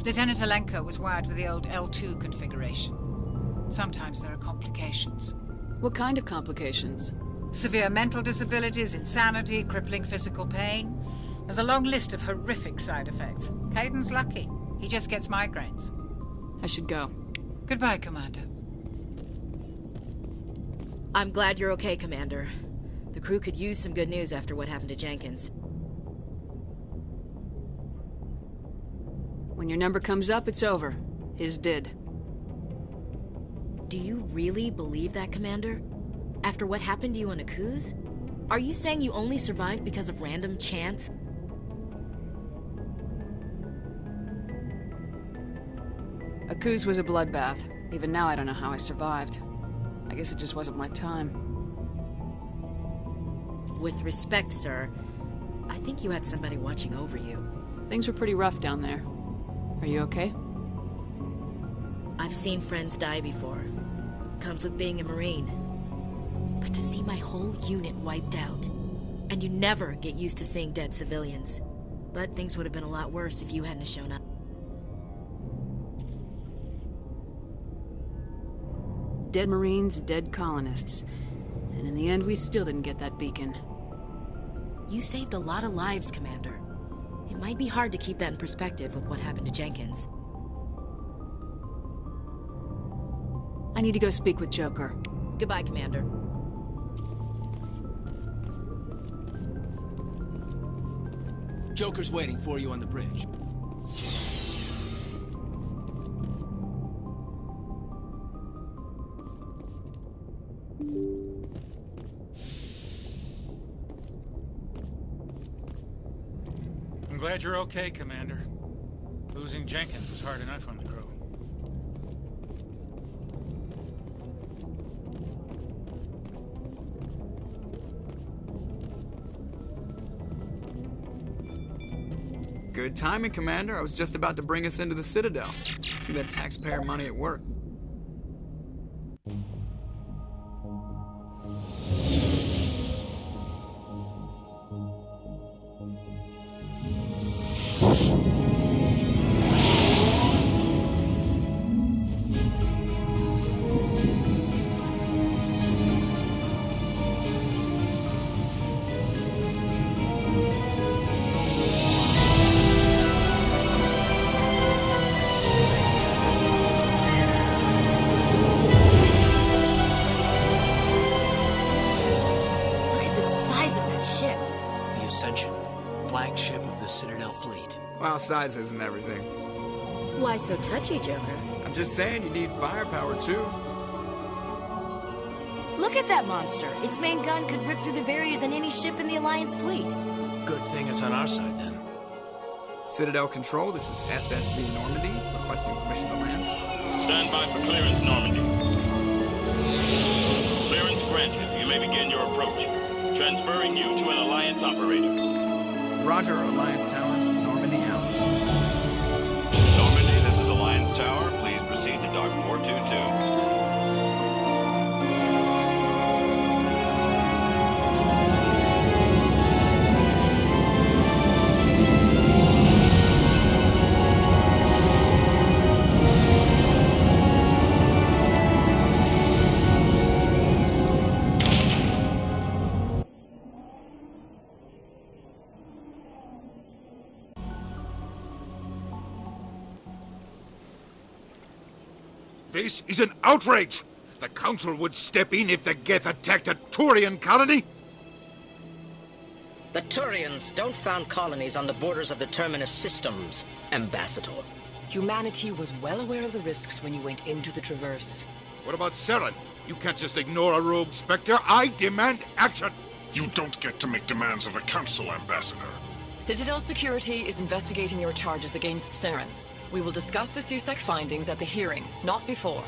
Lieutenant Alenko was wired with the old L2 configuration. Sometimes there are complications. What kind of complications? Severe mental disabilities, insanity, crippling physical pain. There's a long list of horrific side effects. Caden's lucky. He just gets migraines. I should go. Goodbye, Commander. I'm glad you're okay, Commander. The crew could use some good news after what happened to Jenkins. When your number comes up, it's over. His did. Do you really believe that, Commander? After what happened to you on Akuz? Are you saying you only survived because of random chance? Akuz was a bloodbath. Even now, I don't know how I survived. I guess it just wasn't my time. With respect, sir, I think you had somebody watching over you. Things were pretty rough down there. Are you okay? I've seen friends die before. Comes with being a Marine. But to see my whole unit wiped out, and you never get used to seeing dead civilians. But things would have been a lot worse if you hadn't shown up. Dead Marines, dead colonists. And in the end, we still didn't get that beacon. You saved a lot of lives, Commander. It might be hard to keep that in perspective with what happened to Jenkins. I need to go speak with Joker. Goodbye, Commander. Joker's waiting for you on the bridge. I'm glad you're okay, Commander. Losing Jenkins was hard enough on the crew. Good timing, Commander. I was just about to bring us into the Citadel. See that taxpayer money at work. Flagship of the Citadel fleet. Well, size isn't everything. Why so touchy, Joker? I'm just saying you need firepower, too. Look at that monster. Its main gun could rip through the barriers in any ship in the Alliance fleet. Good thing it's on our side, then. Citadel Control, this is SSV Normandy, requesting permission to land. Stand by for clearance, Normandy. Clearance granted. You may begin your approach. Transferring you to an Alliance operator. Roger, Alliance Tower. Normandy out. Normandy, this is Alliance Tower. Please proceed to Dock 422. This is an outrage! The Council would step in if the Geth attacked a Turian colony? The Turians don't found colonies on the borders of the Terminus systems, Ambassador. Humanity was well aware of the risks when you went into the Traverse. What about Saren? You can't just ignore a rogue Spectre. I demand action! You don't get to make demands of the Council, Ambassador. Citadel Security is investigating your charges against Saren. We will discuss the CSEC findings at the hearing, not before.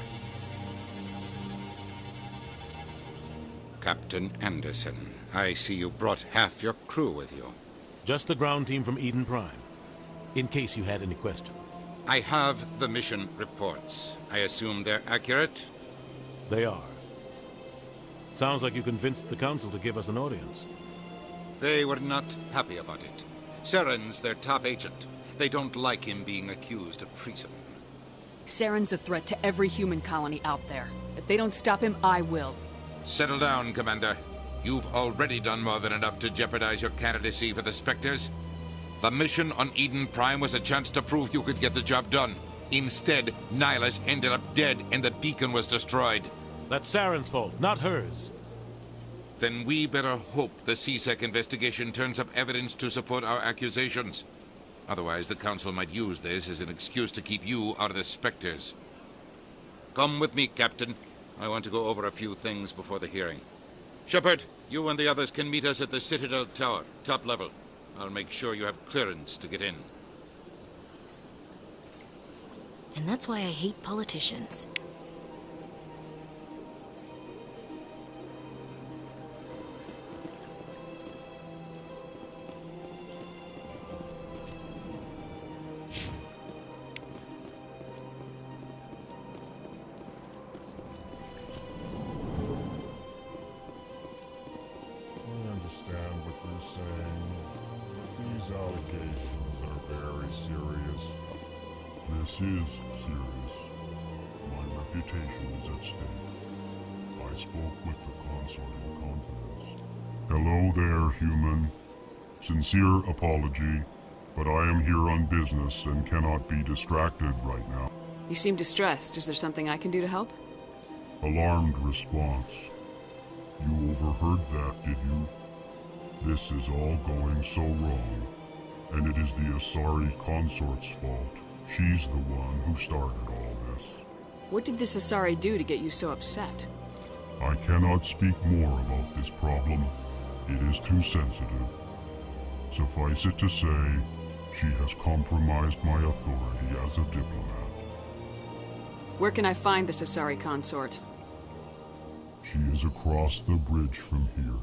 Captain Anderson, I see you brought half your crew with you. Just the ground team from Eden Prime, in case you had any question. I have the mission reports. I assume they're accurate? They are. Sounds like you convinced the Council to give us an audience. They were not happy about it. Saren's their top agent. They don't like him being accused of treason. Saren's a threat to every human colony out there. If they don't stop him, I will. Settle down, Commander. You've already done more than enough to jeopardize your candidacy for the Spectres. The mission on Eden Prime was a chance to prove you could get the job done. Instead, Nihilus ended up dead and the beacon was destroyed. That's Saren's fault, not hers. Then we better hope the CSEC investigation turns up evidence to support our accusations. Otherwise, the Council might use this as an excuse to keep you out of the Spectres. Come with me, Captain. I want to go over a few things before the hearing. Shepard, you and the others can meet us at the Citadel Tower, top level. I'll make sure you have clearance to get in. And that's why I hate politicians. This is serious. My reputation is at stake. I spoke with the consort in confidence. Hello there, human. Sincere apology, but I am here on business and cannot be distracted right now. You seem distressed. Is there something I can do to help? Alarmed response. You overheard that, did you? This is all going so wrong, and it is the Asari consort's fault. She's the one who started all this. What did this Asari do to get you so upset? I cannot speak more about this problem. It is too sensitive. Suffice it to say, she has compromised my authority as a diplomat. Where can I find this Asari consort? She is across the bridge from here.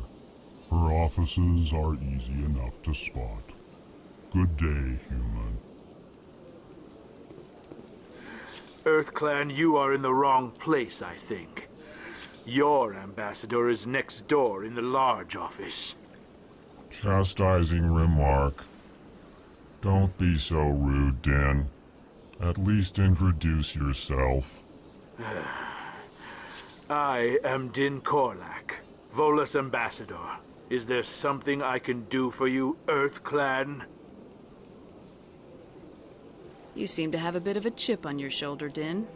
Her offices are easy enough to spot. Good day, human. EarthClan, you are in the wrong place, I think. Your ambassador is next door in the large office. Chastising remark. Don't be so rude, Din. At least introduce yourself. I am Din Korlak, Volus ambassador. Is there something I can do for you, EarthClan? You seem to have a bit of a chip on your shoulder, Din.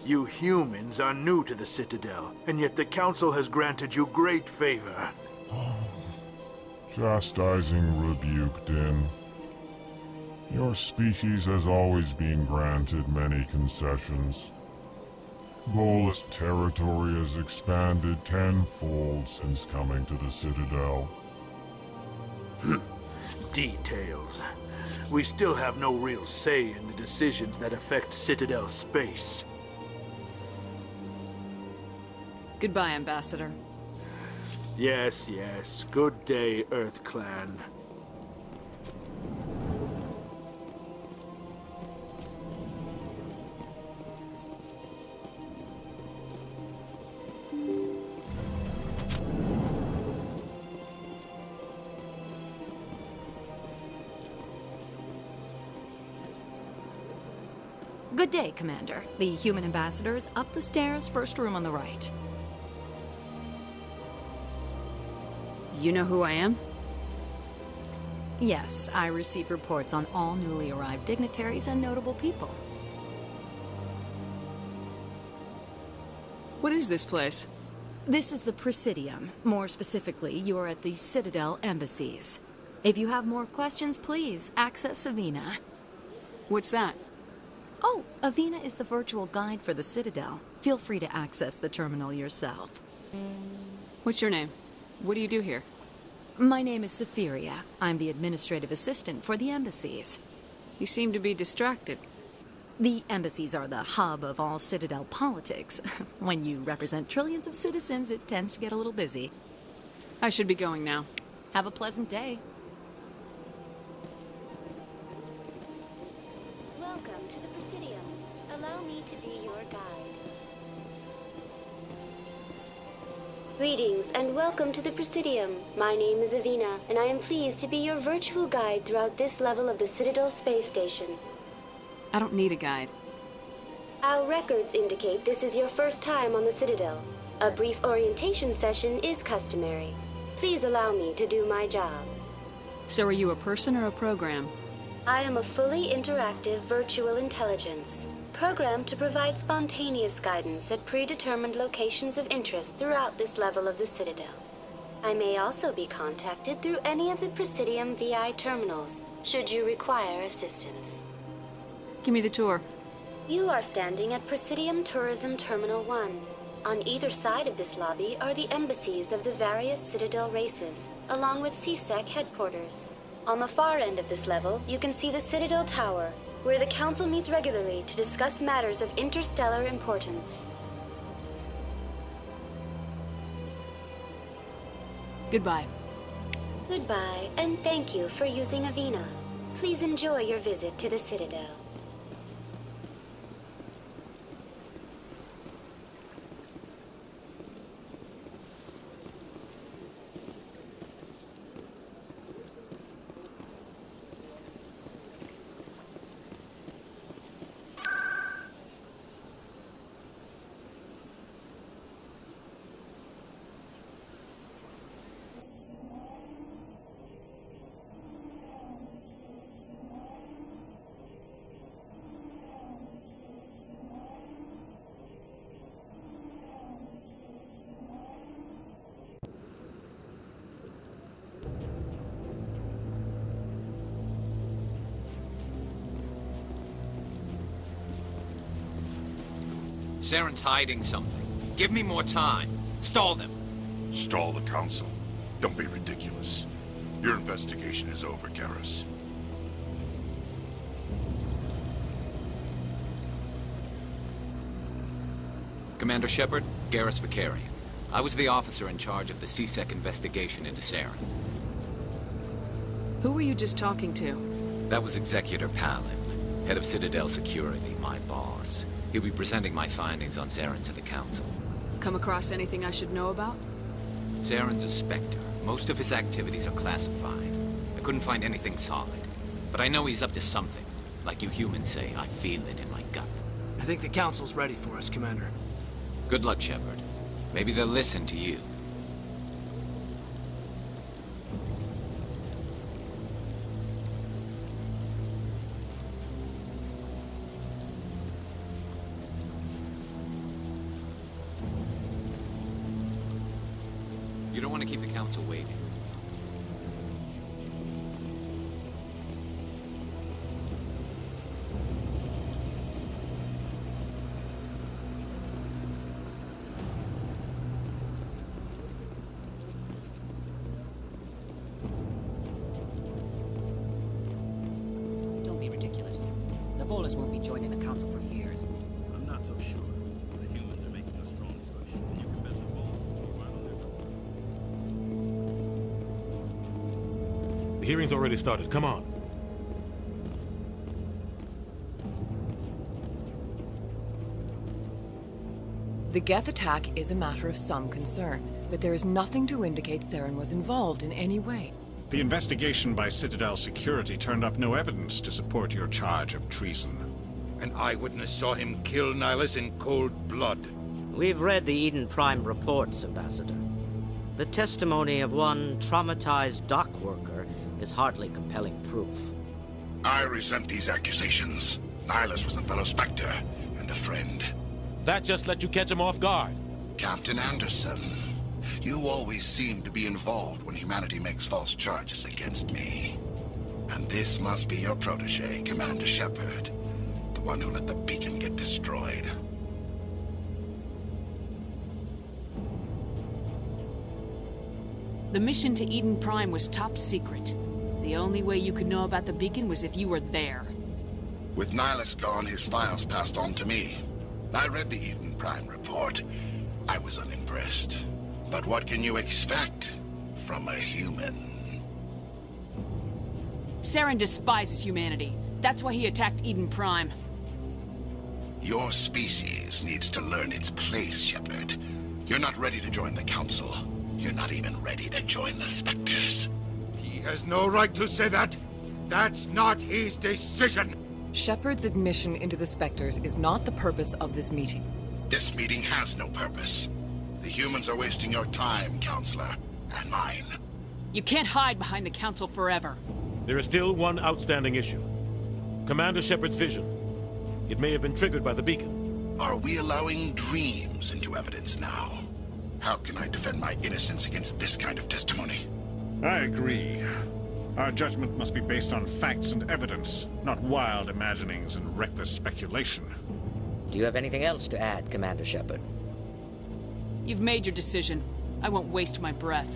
You humans are new to the Citadel, and yet the Council has granted you great favor. Chastising rebuke, Din. Your species has always been granted many concessions. Volus territory has expanded tenfold since coming to the Citadel. Details. we still have no real say in the decisions that affect Citadel space. Goodbye, Ambassador. Yes, yes. Good day, Earth Clan. Good day, Commander. The human ambassador is up the stairs, first room on the right. You know who I am? Yes, I receive reports on all newly arrived dignitaries and notable people. What is this place? This is the Presidium. More specifically, you are at the Citadel embassies. If you have more questions, please access Avina. What's that? Oh, Avina is the virtual guide for the Citadel. Feel free to access the terminal yourself. What's your name? What do you do here? My name is Safiria. I'm the administrative assistant for the embassies. You seem to be distracted. The embassies are the hub of all Citadel politics. When you represent trillions of citizens, it tends to get a little busy. I should be going now. Have a pleasant day. Welcome to the Presidium. Allow me to be your guide. Greetings and welcome to the Presidium. My name is Avina, and I am pleased to be your virtual guide throughout this level of the Citadel space station. I don't need a guide. Our records indicate this is your first time on the Citadel. A brief orientation session is customary. Please allow me to do my job. So are you a person or a program? I am a fully interactive virtual intelligence, programmed to provide spontaneous guidance at predetermined locations of interest throughout this level of the Citadel. I may also be contacted through any of the Presidium VI terminals, should you require assistance. Give me the tour. You are standing at Presidium Tourism Terminal 1. On either side of this lobby are the embassies of the various Citadel races, along with CSEC headquarters. On the far end of this level, you can see the Citadel Tower, where the Council meets regularly to discuss matters of interstellar importance. Goodbye. Goodbye, and thank you for using Avina. Please enjoy your visit to the Citadel. Saren's hiding something. Give me more time. Stall them. Stall the Council? Don't be ridiculous. Your investigation is over, Garrus. Commander Shepard, Garrus Vicarian. I was the officer in charge of the CSEC investigation into Saren. Who were you just talking to? That was Executor Palin, head of Citadel Security, my boss. He'll be presenting my findings on Saren to the Council. Come across anything I should know about? Saren's a Spectre. Most of his activities are classified. I couldn't find anything solid. But I know he's up to something. Like you humans say, I feel it in my gut. I think the Council's ready for us, Commander. Good luck, Shepard. Maybe they'll listen to you. You don't want to keep the Council waiting. joining the council for years. I'm not so sure. The humans are making a strong push, and you can bet the boss will run on their... The hearing's already started. Come on. The Geth attack is a matter of some concern, but there is nothing to indicate Saren was involved in any way. The investigation by Citadel Security turned up no evidence to support your charge of treason. An eyewitness saw him kill Nihilus in cold blood. We've read the Eden Prime reports, Ambassador. The testimony of one traumatized dock worker is hardly compelling proof. I resent these accusations. Nihilus was a fellow Spectre and a friend. That just let you catch him off guard. Captain Anderson, you always seem to be involved when humanity makes false charges against me. And this must be your protege, Commander Shepard, the one who let the beacon get destroyed. The mission to Eden Prime was top secret. The only way you could know about the beacon was if you were there. With Nihilus gone, his files passed on to me. I read the Eden Prime report. I was unimpressed. But what can you expect from a human? Saren despises humanity. That's why he attacked Eden Prime. Your species needs to learn its place, Shepard. You're not ready to join the Council. You're not even ready to join the Spectres. He has no right to say that. That's not his decision. Shepard's admission into the Spectres is not the purpose of this meeting. This meeting has no purpose. The humans are wasting your time, Counselor, and mine. You can't hide behind the Council forever. There is still one outstanding issue. Commander Shepard's vision. It may have been triggered by the beacon. Are we allowing dreams into evidence now? How can I defend my innocence against this kind of testimony? I agree. Our judgment must be based on facts and evidence, not wild imaginings and reckless speculation. Do you have anything else to add, Commander Shepard? You've made your decision. I won't waste my breath.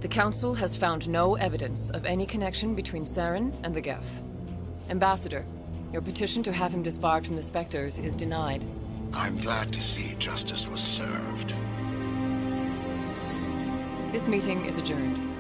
The Council has found no evidence of any connection between Saren and the Geth. Ambassador, your petition to have him disbarred from the Spectres is denied. I'm glad to see justice was served. This meeting is adjourned.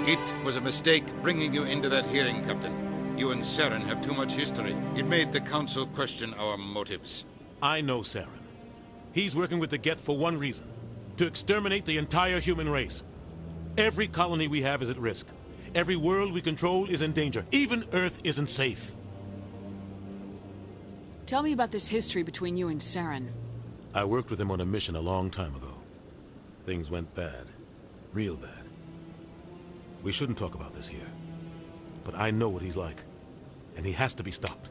It was a mistake bringing you into that hearing, Captain. You and Saren have too much history. It made the Council question our motives. I know Saren. He's working with the Geth for one reason. To exterminate the entire human race. Every colony we have is at risk. Every world we control is in danger. Even Earth isn't safe. Tell me about this history between you and Saren. I worked with him on a mission a long time ago. Things went bad. Real bad. We shouldn't talk about this here. But I know what he's like. And he has to be stopped.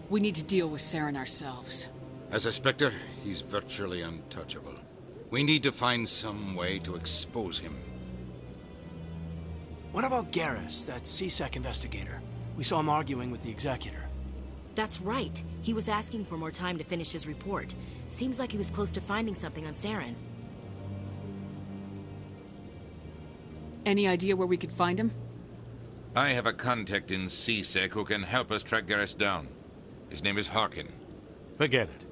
We need to deal with Saren ourselves. As a Spectre, he's virtually untouchable. We need to find some way to expose him. What about Garrus, that CSEC investigator? We saw him arguing with the Executor. That's right. He was asking for more time to finish his report. Seems like he was close to finding something on Saren. Any idea where we could find him? I have a contact in CSEC who can help us track Garrus down. His name is Harkin. Forget it.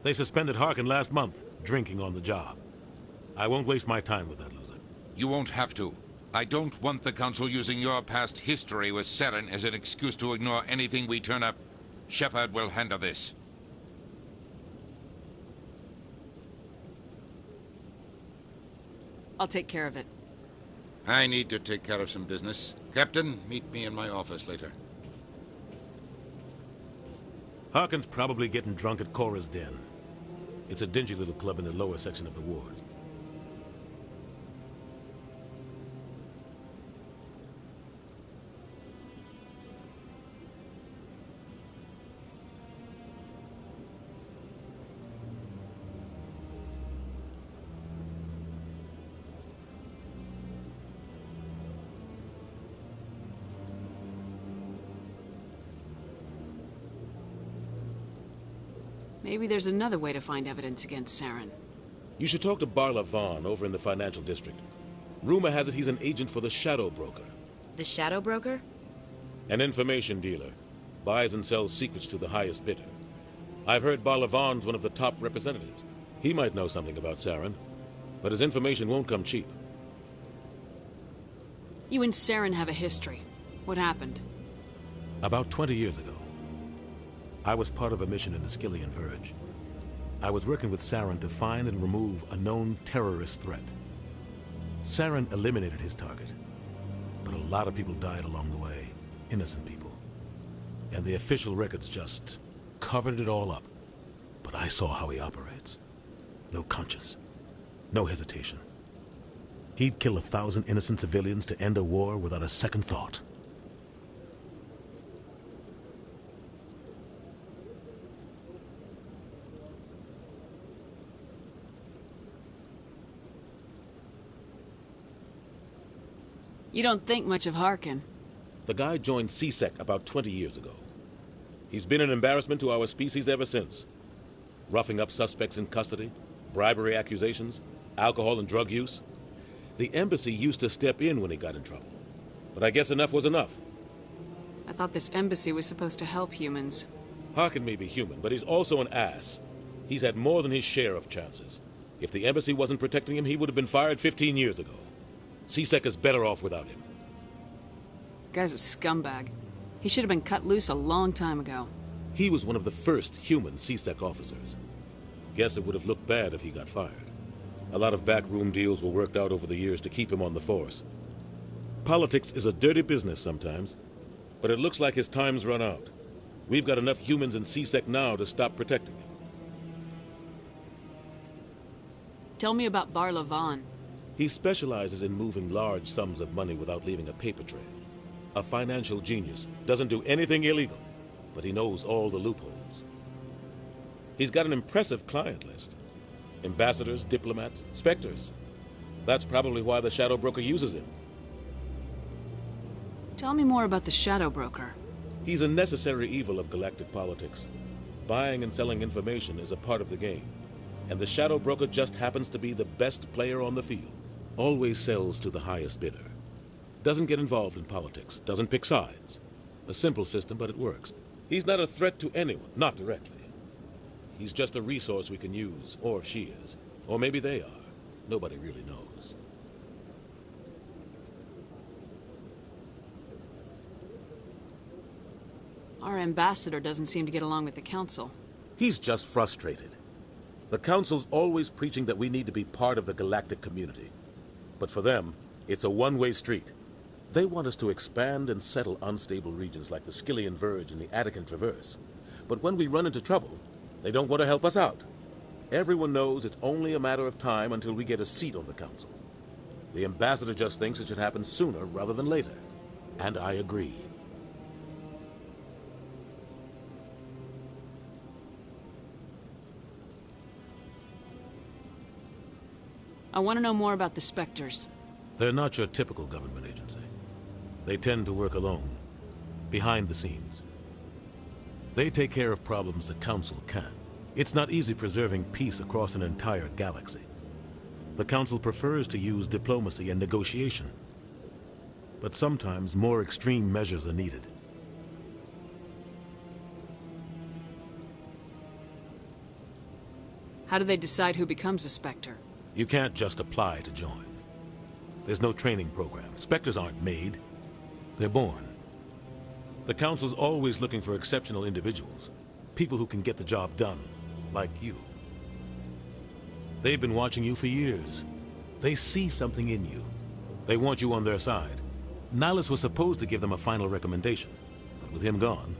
They suspended Harkin last month, drinking on the job. I won't waste my time with that loser. You won't have to. I don't want the Council using your past history with Saren as an excuse to ignore anything we turn up. Shepard will handle this. I'll take care of it. I need to take care of some business. Captain, meet me in my office later. Harkin's probably getting drunk at Cora's Den. It's a dingy little club in the lower section of the ward. Maybe there's another way to find evidence against Saren. You should talk to Barla Vaughn over in the financial district. Rumor has it he's an agent for the Shadow Broker. The Shadow Broker? An information dealer. Buys and sells secrets to the highest bidder. I've heard Barla Vaughn's one of the top representatives. He might know something about Saren, but his information won't come cheap. You and Saren have a history. What happened? About 20 years ago, I was part of a mission in the Skillian Verge. I was working with Saren to find and remove a known terrorist threat. Saren eliminated his target, but a lot of people died along the way, innocent people. And the official records just covered it all up. But I saw how he operates. No conscience, no hesitation. He'd kill 1,000 innocent civilians to end a war without a second thought. You don't think much of Harkin. The guy joined CSEC about 20 years ago. He's been an embarrassment to our species ever since. Roughing up suspects in custody, bribery accusations, alcohol and drug use. The embassy used to step in when he got in trouble. But I guess enough was enough. I thought this embassy was supposed to help humans. Harkin may be human, but he's also an ass. He's had more than his share of chances. If the embassy wasn't protecting him, he would have been fired 15 years ago. CSEC is better off without him. Guy's a scumbag. He should have been cut loose a long time ago. He was one of the first human CSEC officers. Guess it would have looked bad if he got fired. A lot of backroom deals were worked out over the years to keep him on the force. Politics is a dirty business sometimes, but it looks like his time's run out. We've got enough humans in CSEC now to stop protecting him. Tell me about Barla Vaughn. He specializes in moving large sums of money without leaving a paper trail. A financial genius, doesn't do anything illegal, but he knows all the loopholes. He's got an impressive client list. Ambassadors, diplomats, specters. That's probably why the Shadow Broker uses him. Tell me more about the Shadow Broker. He's a necessary evil of galactic politics. Buying and selling information is a part of the game, and the Shadow Broker just happens to be the best player on the field. Always sells to the highest bidder. Doesn't get involved in politics, doesn't pick sides. A simple system, but it works. He's not a threat to anyone, not directly. He's just a resource we can use, or she is. Or maybe they are. Nobody really knows. Our ambassador doesn't seem to get along with the Council. He's just frustrated. The Council's always preaching that we need to be part of the galactic community. But for them, it's a one-way street. They want us to expand and settle unstable regions like the Skillian Verge and the Attican Traverse. But when we run into trouble, they don't want to help us out. Everyone knows it's only a matter of time until we get a seat on the Council. The ambassador just thinks it should happen sooner rather than later. And I agree. I want to know more about the Spectres. They're not your typical government agency. They tend to work alone, behind the scenes. They take care of problems the Council can't. It's not easy preserving peace across an entire galaxy. The Council prefers to use diplomacy and negotiation. But sometimes more extreme measures are needed. How do they decide who becomes a Spectre? You can't just apply to join. There's no training program. Spectres aren't made. They're born. The Council's always looking for exceptional individuals. People who can get the job done, like you. They've been watching you for years. They see something in you. They want you on their side. Nihilus was supposed to give them a final recommendation, but with him gone,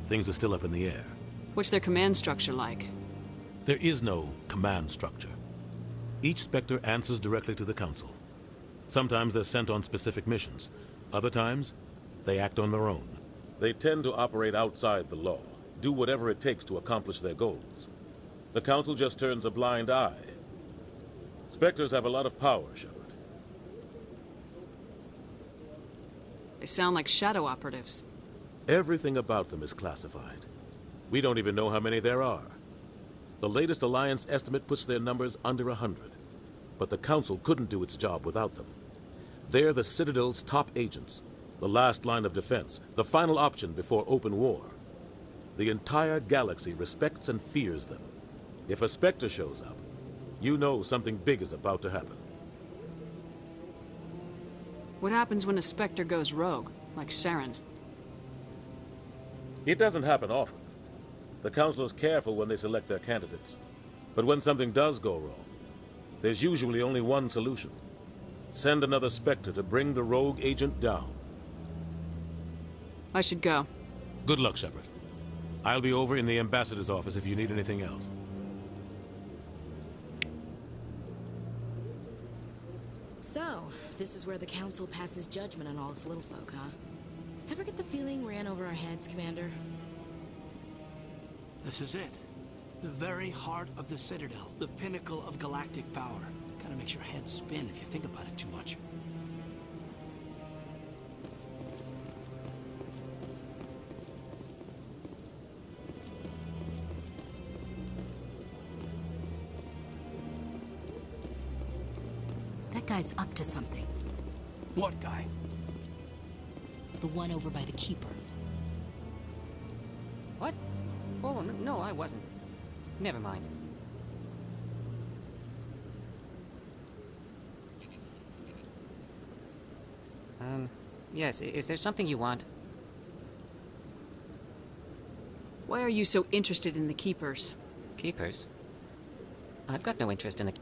things are still up in the air. What's their command structure like? There is no command structure. Each Spectre answers directly to the Council. Sometimes they're sent on specific missions. Other times, they act on their own. They tend to operate outside the law, do whatever it takes to accomplish their goals. The Council just turns a blind eye. Spectres have a lot of power, Shepard. They sound like shadow operatives. Everything about them is classified. We don't even know how many there are. The latest Alliance estimate puts their numbers under 100. But the Council couldn't do its job without them. They're the Citadel's top agents, the last line of defense, the final option before open war. The entire galaxy respects and fears them. If a Spectre shows up, you know something big is about to happen. What happens when a Spectre goes rogue, like Saren? It doesn't happen often. The Council is careful when they select their candidates. But when something does go wrong, there's usually only one solution. Send another Spectre to bring the rogue agent down. I should go. Good luck, Shepard. I'll be over in the Ambassador's office if you need anything else. So, this is where the Council passes judgment on all us little folk, huh? Ever get the feeling ran over our heads, Commander? This is it. The very heart of the Citadel, the pinnacle of galactic power. Kinda makes your head spin if you think about it too much. That guy's up to something. What guy? The one over by the Keeper. What? Oh, no, I wasn't. Never mind. Yes, is there something you want? Why are you so interested in the Keepers? Keepers? I've got no interest in the...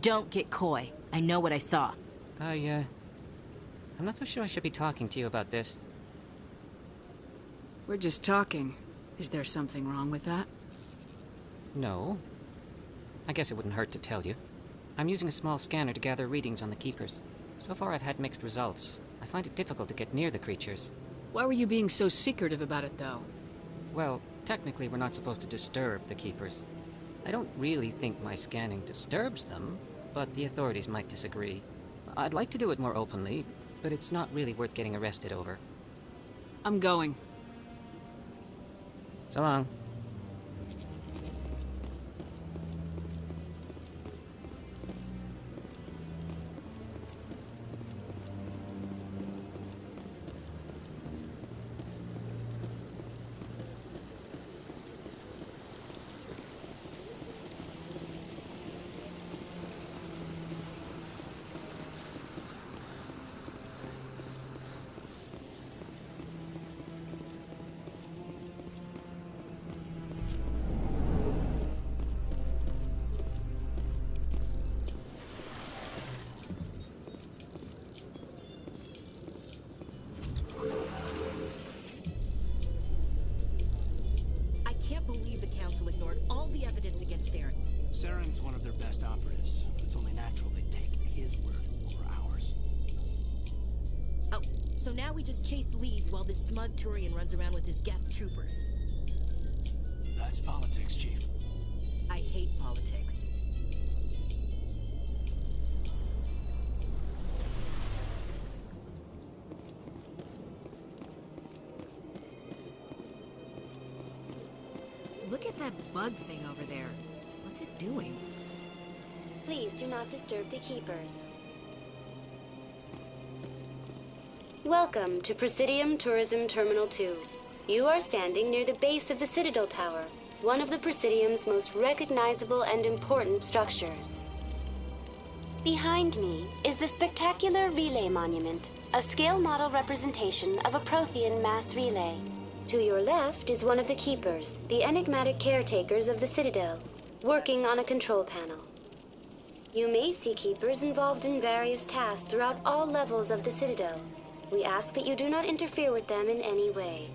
Don't get coy. I know what I saw. I'm not so sure I should be talking to you about this. We're just talking. Is there something wrong with that? No. I guess it wouldn't hurt to tell you. I'm using a small scanner to gather readings on the Keepers. So far I've had mixed results. I find it difficult to get near the creatures. Why were you being so secretive about it, though? Well, technically we're not supposed to disturb the Keepers. I don't really think my scanning disturbs them, but the authorities might disagree. I'd like to do it more openly, but it's not really worth getting arrested over. I'm going. So long. Saren's one of their best operatives. It's only natural they take his word over ours. Oh, so now we just chase leads while this smug Turian runs around with his Geth troopers. That's politics, Chief. I hate politics. Look at that bug thing over there. What's it doing? Please do not disturb the Keepers. Welcome to Presidium Tourism Terminal 2. You are standing near the base of the Citadel Tower, one of the Presidium's most recognizable and important structures. Behind me is the spectacular Relay Monument, a scale model representation of a Prothean mass relay. To your left is one of the Keepers, the enigmatic caretakers of the Citadel, working on a control panel. You may see Keepers involved in various tasks throughout all levels of the Citadel. We ask that you do not interfere with them in any way.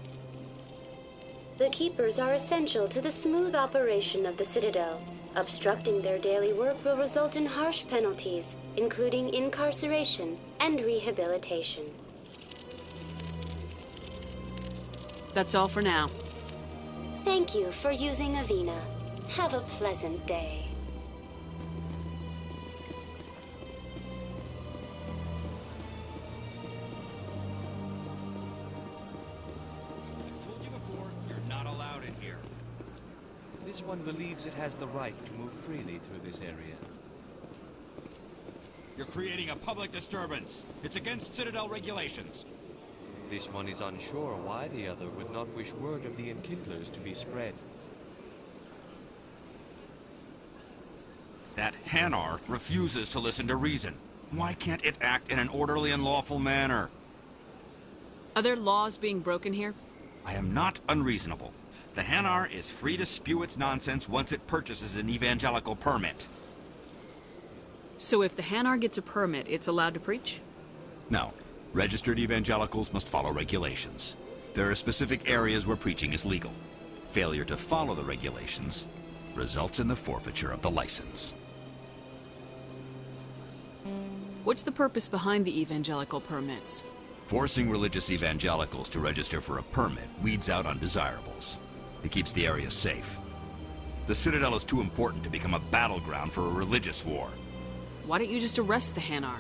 The Keepers are essential to the smooth operation of the Citadel. Obstructing their daily work will result in harsh penalties, including incarceration and rehabilitation. That's all for now. Thank you for using Avina. Have a pleasant day. this one believes it has the right to move freely through this area. You're creating a public disturbance. It's against Citadel regulations. This one is unsure why the other would not wish word of the Enkindlers to be spread. That Hanar refuses to listen to reason. Why can't it act in an orderly and lawful manner? Are there laws being broken here? I am not unreasonable. The Hanar is free to spew its nonsense once it purchases an evangelical permit. So if the Hanar gets a permit, it's allowed to preach? No. Registered evangelicals must follow regulations. There are specific areas where preaching is legal. Failure to follow the regulations results in the forfeiture of the license. What's the purpose behind the evangelical permits? Forcing religious evangelicals to register for a permit weeds out undesirables. It keeps the area safe. The Citadel is too important to become a battleground for a religious war. Why don't you just arrest the Hanar?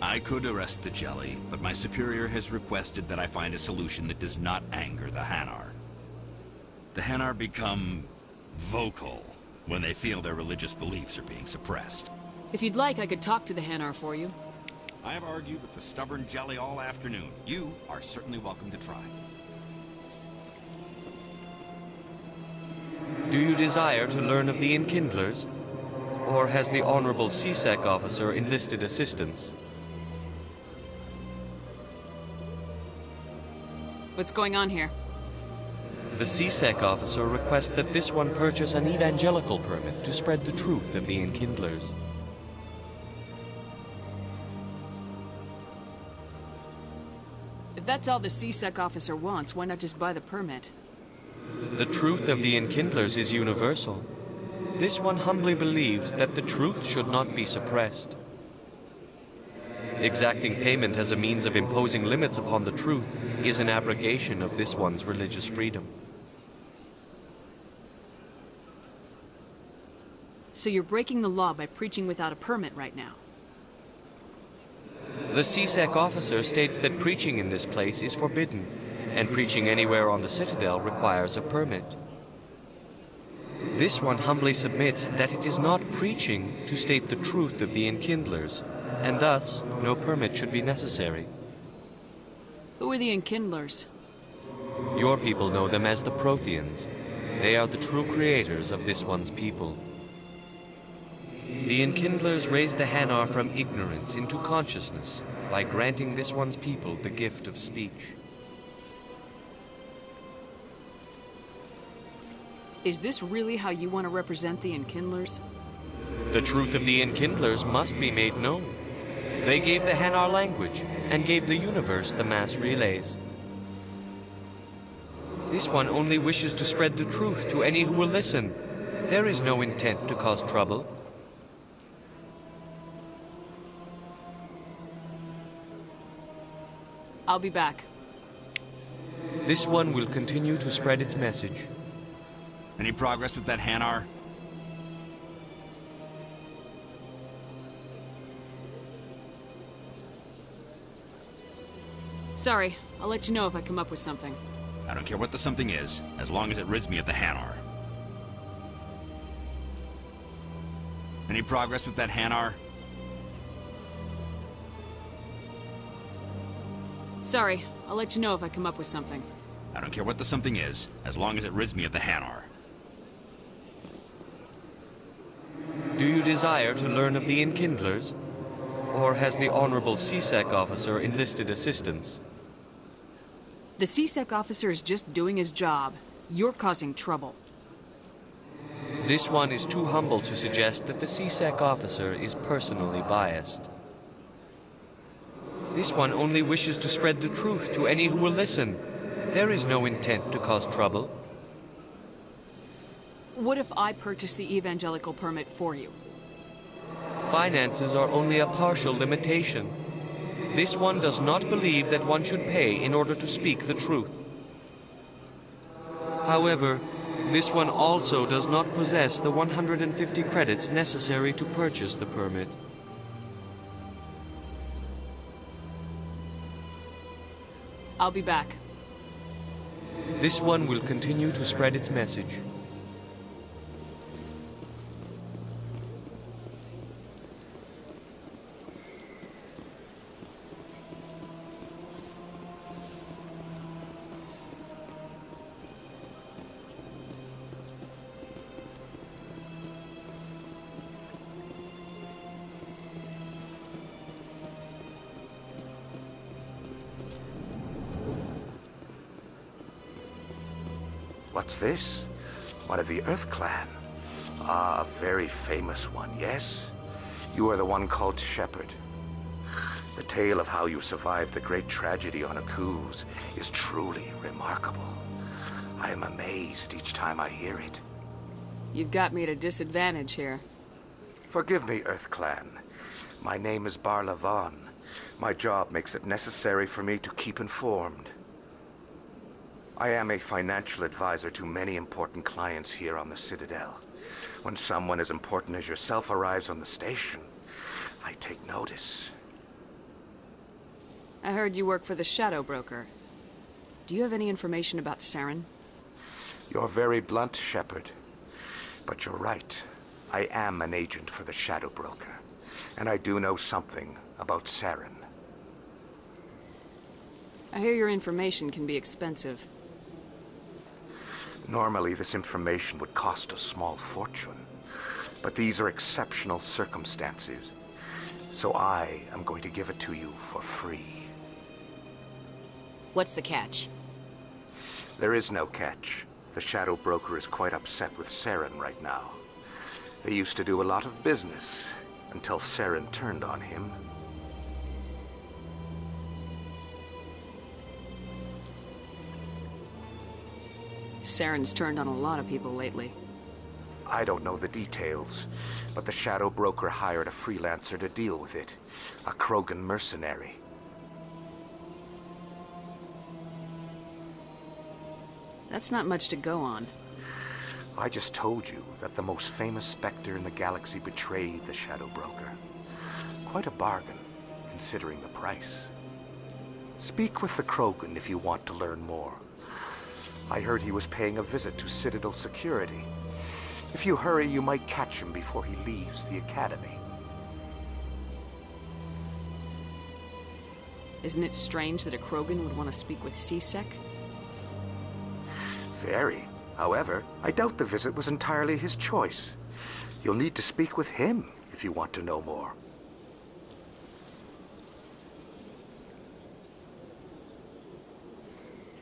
I could arrest the Jelly, but my superior has requested that I find a solution that does not anger the Hanar. The Hanar become vocal when they feel their religious beliefs are being suppressed. If you'd like, I could talk to the Hanar for you. I have argued with the stubborn Jelly all afternoon. You are certainly welcome to try. Do you desire to learn of the Enkindlers? Or has the Honorable CSEC officer enlisted assistance? What's going on here? The CSEC officer requests that this one purchase an evangelical permit to spread the truth of the Enkindlers. If that's all the CSEC officer wants, why not just buy the permit? The truth of the Enkindlers is universal. This one humbly believes that the truth should not be suppressed. Exacting payment as a means of imposing limits upon the truth is an abrogation of this one's religious freedom. So you're breaking the law by preaching without a permit right now? The CSEC officer states that preaching in this place is forbidden, and preaching anywhere on the Citadel requires a permit. This one humbly submits that it is not preaching to state the truth of the Enkindlers, and thus no permit should be necessary. Who are the Enkindlers? Your people know them as the Protheans. They are the true creators of this one's people. The Enkindlers raised the Hanar from ignorance into consciousness by granting this one's people the gift of speech. Is this really how you want to represent the Enkindlers? The truth of the Enkindlers must be made known. They gave the Hanar language and gave the universe the mass relays. This one only wishes to spread the truth to any who will listen. There is no intent to cause trouble. I'll be back. This one will continue to spread its message. Any progress with that Hanar? Sorry, I'll let you know if I come up with something. I don't care what the something is, as long as it rids me of the Hanar. Any progress with that Hanar? Sorry, I'll let you know if I come up with something. I don't care what the something is, as long as it rids me of the Hanar. Do you desire to learn of the Enkindlers? Or has the Honorable CSEC officer enlisted assistance? The CSEC officer is just doing his job. You're causing trouble. This one is too humble to suggest that the CSEC officer is personally biased. This one only wishes to spread the truth to any who will listen. There is no intent to cause trouble. What if I purchase the evangelical permit for you? Finances are only a partial limitation. This one does not believe that one should pay in order to speak the truth. However, this one also does not possess the 150 credits necessary to purchase the permit. I'll be back. This one will continue to spread its message. What's this? One of the Earth Clan. Ah, a very famous one, yes? You are the one called Shepherd. The tale of how you survived the great tragedy on Akuz is truly remarkable. I am amazed each time I hear it. You've got me at a disadvantage here. Forgive me, Earth Clan. My name is Barla Vaughn. My job makes it necessary for me to keep informed. I am a financial advisor to many important clients here on the Citadel. When someone as important as yourself arrives on the station, I take notice. I heard you work for the Shadow Broker. Do you have any information about Saren? You're very blunt, Shepherd. But you're right. I am an agent for the Shadow Broker, and I do know something about Saren. I hear your information can be expensive. Normally, this information would cost a small fortune, but these are exceptional circumstances, so I am going to give it to you for free. What's the catch? There is no catch. The Shadow Broker is quite upset with Saren right now. They used to do a lot of business until Saren turned on him. Saren's turned on a lot of people lately. I don't know the details, but the Shadow Broker hired a freelancer to deal with it. A Krogan mercenary. That's not much to go on. I just told you that the most famous Spectre in the galaxy betrayed the Shadow Broker. Quite a bargain, considering the price. Speak with the Krogan if you want to learn more. I heard he was paying a visit to Citadel security. If you hurry, you might catch him before he leaves the Academy. Isn't it strange that a Krogan would want to speak with C-Sec? Very. However, I doubt the visit was entirely his choice. You'll need to speak with him if you want to know more.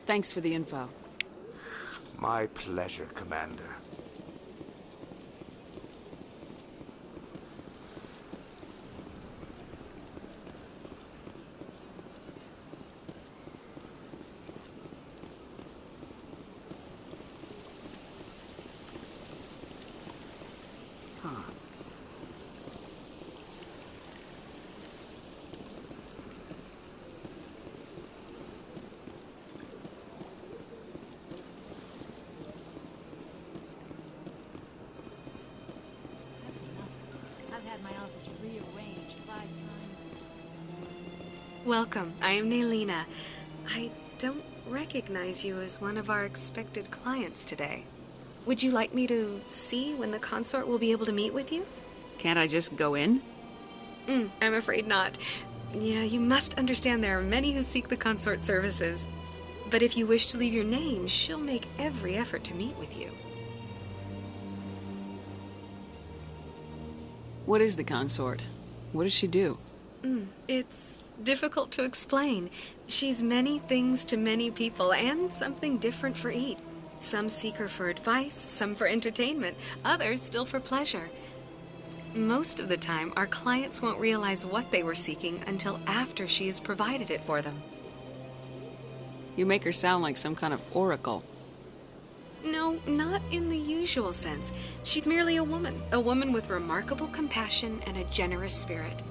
Thanks for the info. My pleasure, Commander. Rearranged 5 times. Welcome. I am Naylina. I don't recognize you as one of our expected clients today. Would you like me to see when the consort will be able to meet with you? Can't I just go in? I'm afraid not. Yeah, you must understand there are many who seek the consort services. But if you wish to leave your name, she'll make every effort to meet with you. What is the consort? What does she do? It's difficult to explain. She's many things to many people, and something different for each. Some seek her for advice, some for entertainment, others still for pleasure. Most of the time, our clients won't realize what they were seeking until after she has provided it for them. You make her sound like some kind of oracle. No, not in the usual sense. She's merely a woman with remarkable compassion and a generous spirit.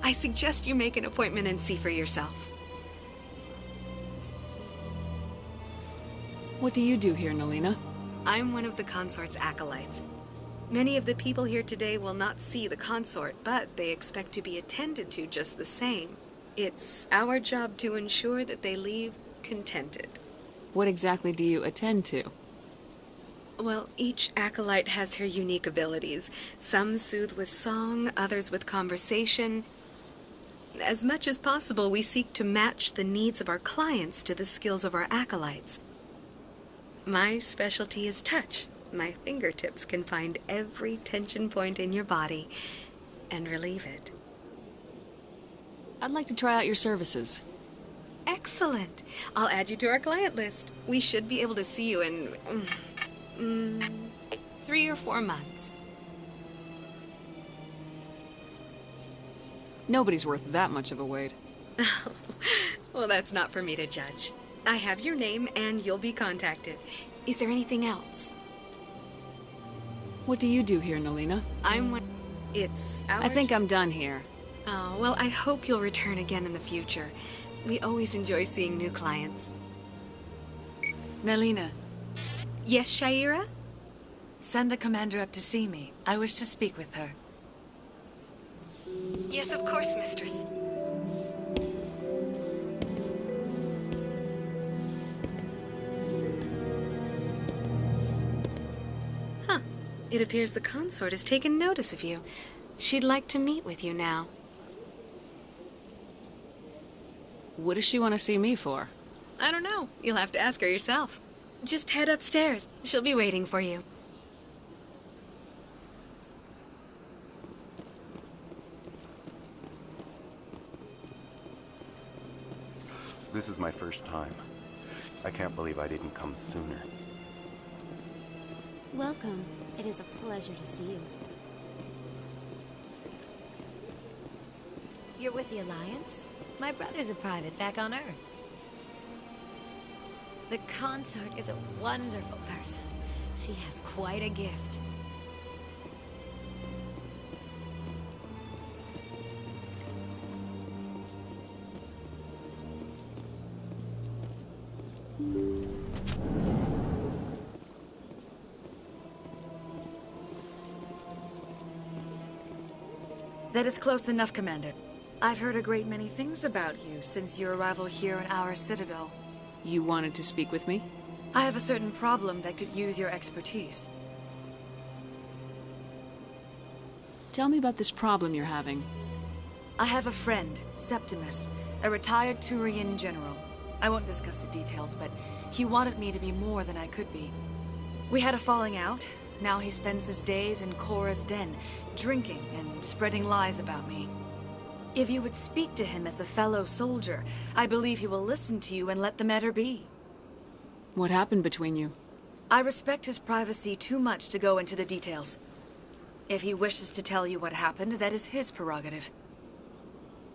I suggest you make an appointment and see for yourself. What do you do here, Naylina? I'm one of the consort's acolytes. Many of the people here today will not see the consort, but they expect to be attended to just the same. It's our job to ensure that they leave contented. What exactly do you attend to? Well, each acolyte has her unique abilities. Some soothe with song, others with conversation. As much as possible, we seek to match the needs of our clients to the skills of our acolytes. My specialty is touch. My fingertips can find every tension point in your body and relieve it. I'd like to try out your services. Excellent. I'll add you to our client list. We should be able to see you in 3 or 4 months. Nobody's worth that much of a wait. Well, that's not for me to judge. I have your name and you'll be contacted. Is there anything else? What do you do here, Nalina? I'm one. It's our... I think I'm done here. Oh, well, I hope you'll return again in the future. We always enjoy seeing new clients. Nalina. Yes, Shaira? Send the commander up to see me. I wish to speak with her. Yes, of course, mistress. Huh. It appears the consort has taken notice of you. She'd like to meet with you now. What does she want to see me for? I don't know. You'll have to ask her yourself. Just head upstairs. She'll be waiting for you. This is my first time. I can't believe I didn't come sooner. Welcome. It is a pleasure to see you. You're with the Alliance? My brother's a private back on Earth. The consort is a wonderful person. She has quite a gift. That is close enough, Commander. I've heard a great many things about you since your arrival here in our citadel. You wanted to speak with me? I have a certain problem that could use your expertise. Tell me about this problem you're having. I have a friend, Septimus, a retired Turian general. I won't discuss the details, but he wanted me to be more than I could be. We had a falling out. Now he spends his days in Korra's den, drinking and spreading lies about me. If you would speak to him as a fellow soldier, I believe he will listen to you and let the matter be. What happened between you? I respect his privacy too much to go into the details. If he wishes to tell you what happened, that is his prerogative.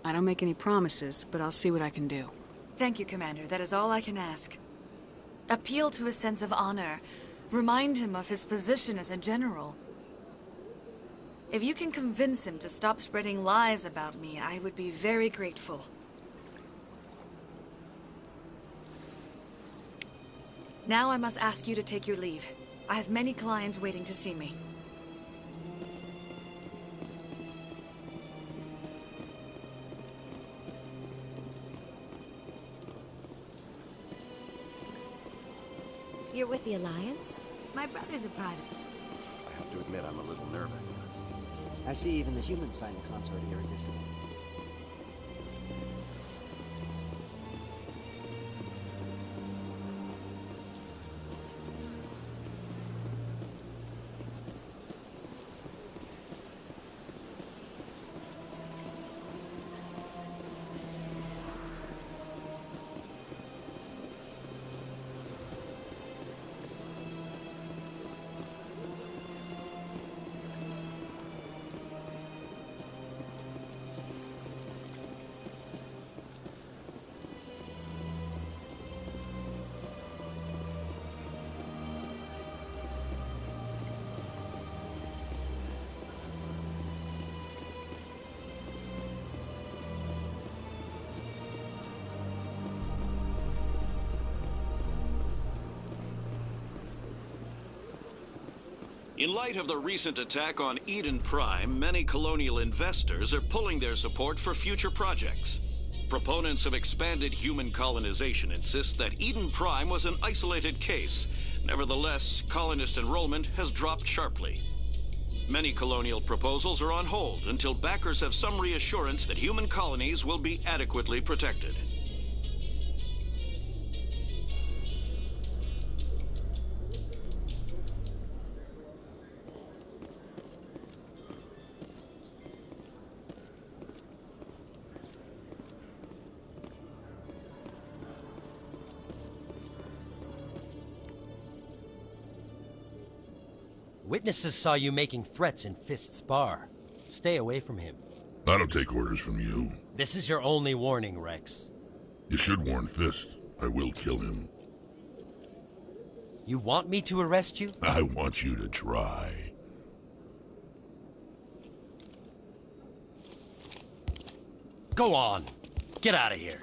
I don't make any promises, but I'll see what I can do. Thank you, Commander. That is all I can ask. Appeal to his sense of honor. Remind him of his position as a general. If you can convince him to stop spreading lies about me, I would be very grateful. Now I must ask you to take your leave. I have many clients waiting to see me. You're with the Alliance? My brother's a private. I have to admit, I'm a little nervous. I see even the humans find the consort irresistible. In light of the recent attack on Eden Prime, many colonial investors are pulling their support for future projects. Proponents of expanded human colonization insist that Eden Prime was an isolated case. Nevertheless, colonist enrollment has dropped sharply. Many colonial proposals are on hold until backers have some reassurance that human colonies will be adequately protected. Witnesses saw you making threats in Fist's bar. Stay away from him. I don't take orders from you. This is your only warning, Rex. You should warn Fist. I will kill him. You want me to arrest you? I want you to try. Go on. Get out of here.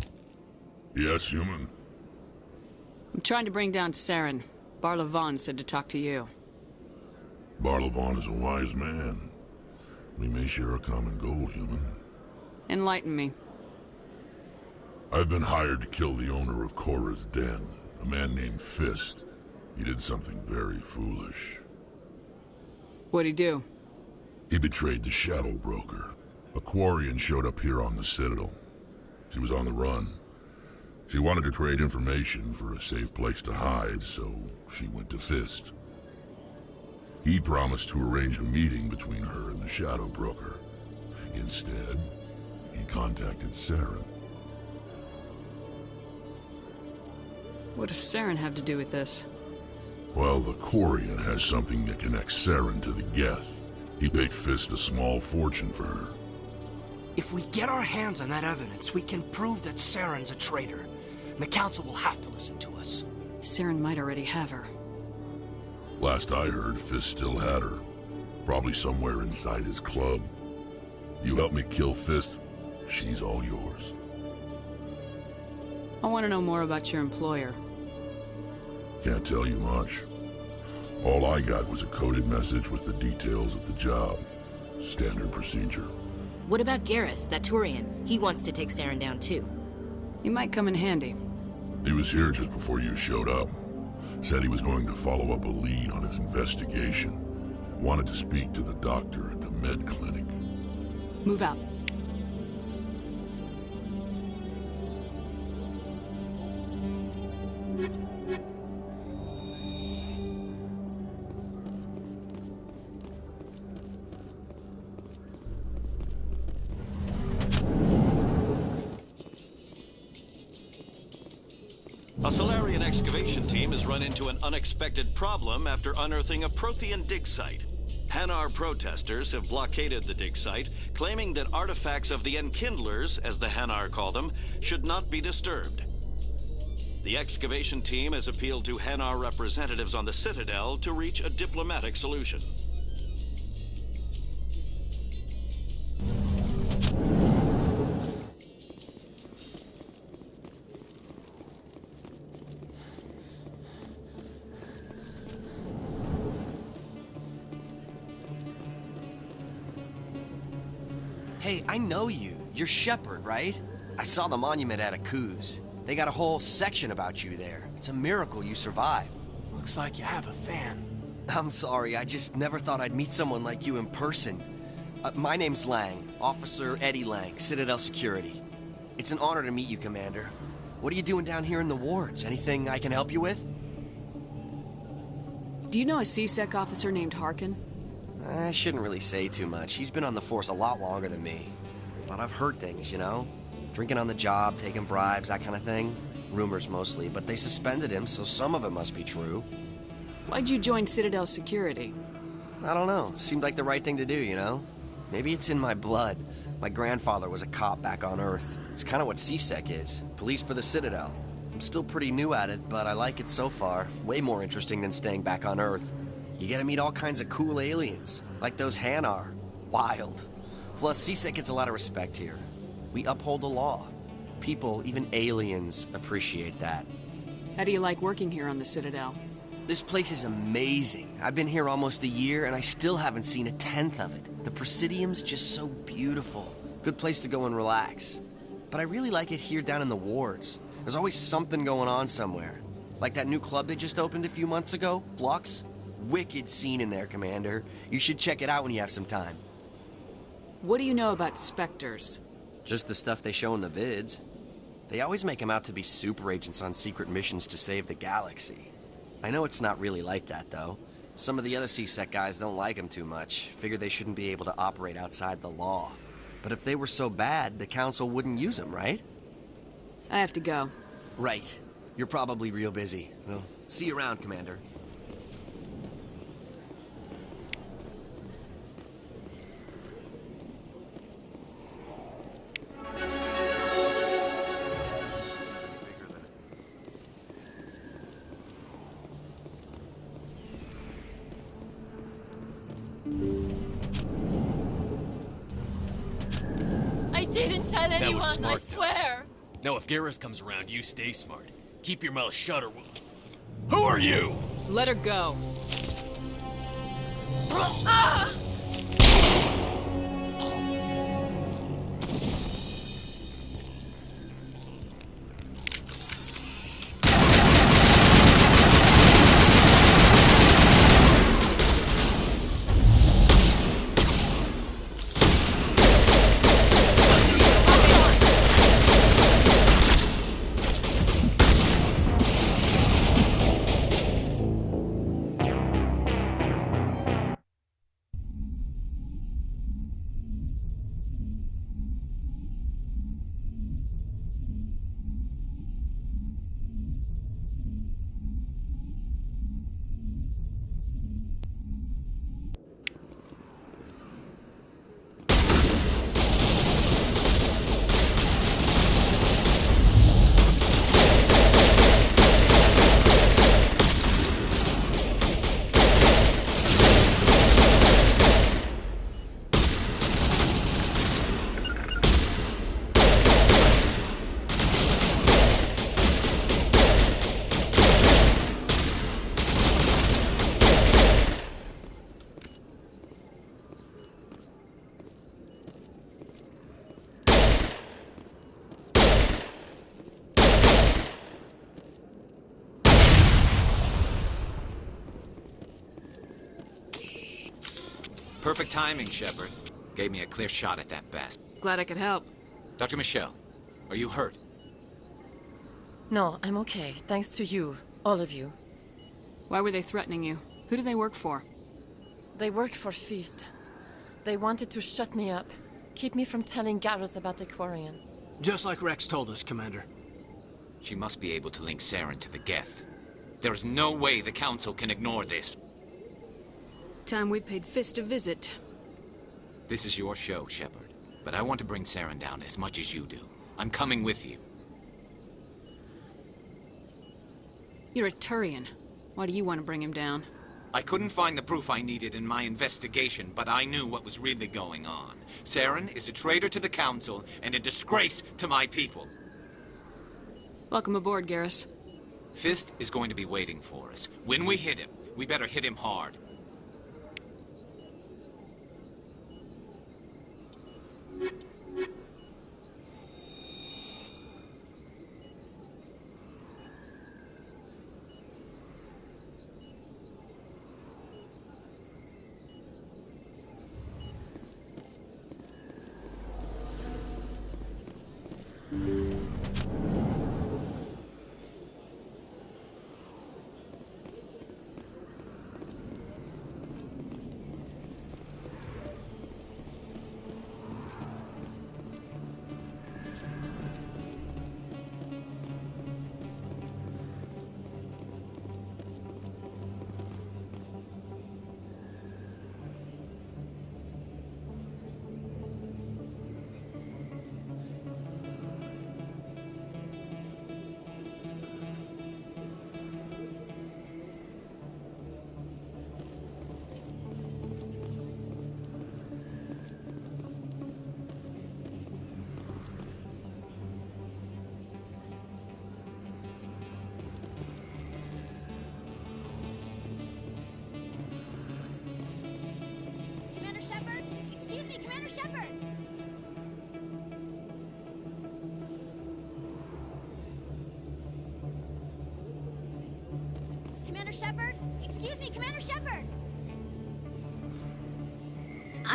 Yes, human. I'm trying to bring down Saren. Barlavon said to talk to you. Barlavon is a wise man. We may share a common goal, human. Enlighten me. I've been hired to kill the owner of Korra's Den, a man named Fist. He did something very foolish. What'd he do? He betrayed the Shadow Broker. A Quarian showed up here on the Citadel. She was on the run. She wanted to trade information for a safe place to hide, so she went to Fist. He promised to arrange a meeting between her and the Shadow Broker. Instead, he contacted Saren. What does Saren have to do with this? Well, the Quarian has something that connects Saren to the Geth. He paid Fist a small fortune for her. If we get our hands on that evidence, we can prove that Saren's a traitor. And the Council will have to listen to us. Saren might already have her. Last I heard, Fist still had her. Probably somewhere inside his club. You help me kill Fist, she's all yours. I want to know more about your employer. Can't tell you much. All I got was a coded message with the details of the job. Standard procedure. What about Garrus, that Turian? He wants to take Saren down too. He might come in handy. He was here just before you showed up. Said he was going to follow up a lead on his investigation. Wanted to speak to the doctor at the med clinic. Move out. A Solarian excavation team has run into an unexpected problem after unearthing a Prothean dig site. Hanar protesters have blockaded the dig site, claiming that artifacts of the Enkindlers, as the Hanar call them, should not be disturbed. The excavation team has appealed to Hanar representatives on the Citadel to reach a diplomatic solution. Hey, I know you. You're Shepard, right? I saw the monument at Akuz. They got a whole section about you there. It's a miracle you survived. Looks like you have a fan. I'm sorry, I just never thought I'd meet someone like you in person. My name's Lang, Officer Eddie Lang, Citadel Security. It's an honor to meet you, Commander. What are you doing down here in the wards? Anything I can help you with? Do you know a CSEC officer named Harkin? I shouldn't really say too much. He's been on the force a lot longer than me. But I've heard things, you know? Drinking on the job, taking bribes, that kind of thing. Rumors mostly, but they suspended him, so some of it must be true. Why'd you join Citadel Security? I don't know. Seemed like the right thing to do, you know? Maybe it's in my blood. My grandfather was a cop back on Earth. It's kind of what CSEC is. Police for the Citadel. I'm still pretty new at it, but I like it so far. Way more interesting than staying back on Earth. You get to meet all kinds of cool aliens, like those Hanar. Wild. Plus, CSEC gets a lot of respect here. We uphold the law. People, even aliens, appreciate that. How do you like working here on the Citadel? This place is amazing. I've been here almost a year, and I still haven't seen a tenth of it. The Presidium's just so beautiful. Good place to go and relax. But I really like it here down in the wards. There's always something going on somewhere. Like that new club they just opened a few months ago, Flux. Wicked scene in there, Commander. You should check it out when you have some time. What do you know about Spectres? Just the stuff they show in the vids. They always make them out to be super agents on secret missions to save the galaxy. I know it's not really like that, though. Some of the other CSEC guys don't like them too much. Figure they shouldn't be able to operate outside the law. But if they were so bad, the Council wouldn't use them, right? I have to go. Right. You're probably real busy. Well, see you around, Commander. didn't tell That was anyone, smart, I swear. Now, if Garrus comes around, you stay smart. Keep your mouth shut or... Who are you? Let her go. Ah! Perfect timing, Shepard. Gave me a clear shot at that bastard. Glad I could help. Dr. Michelle, are you hurt? No, I'm okay. Thanks to you. All of you. Why were they threatening you? Who do they work for? They work for Feast. They wanted to shut me up. Keep me from telling Garrus about the Quarian. Just like Rex told us, Commander. She must be able to link Saren to the Geth. There is no way the Council can ignore this. Time we paid Fist a visit. This is your show, Shepard. But I want to bring Saren down as much as you do. I'm coming with you. You're a Turian. Why do you want to bring him down? I couldn't find the proof I needed in my investigation, but I knew what was really going on. Saren is a traitor to the Council and a disgrace to my people. Welcome aboard, Garrus. Fist is going to be waiting for us. When we hit him, we better hit him hard.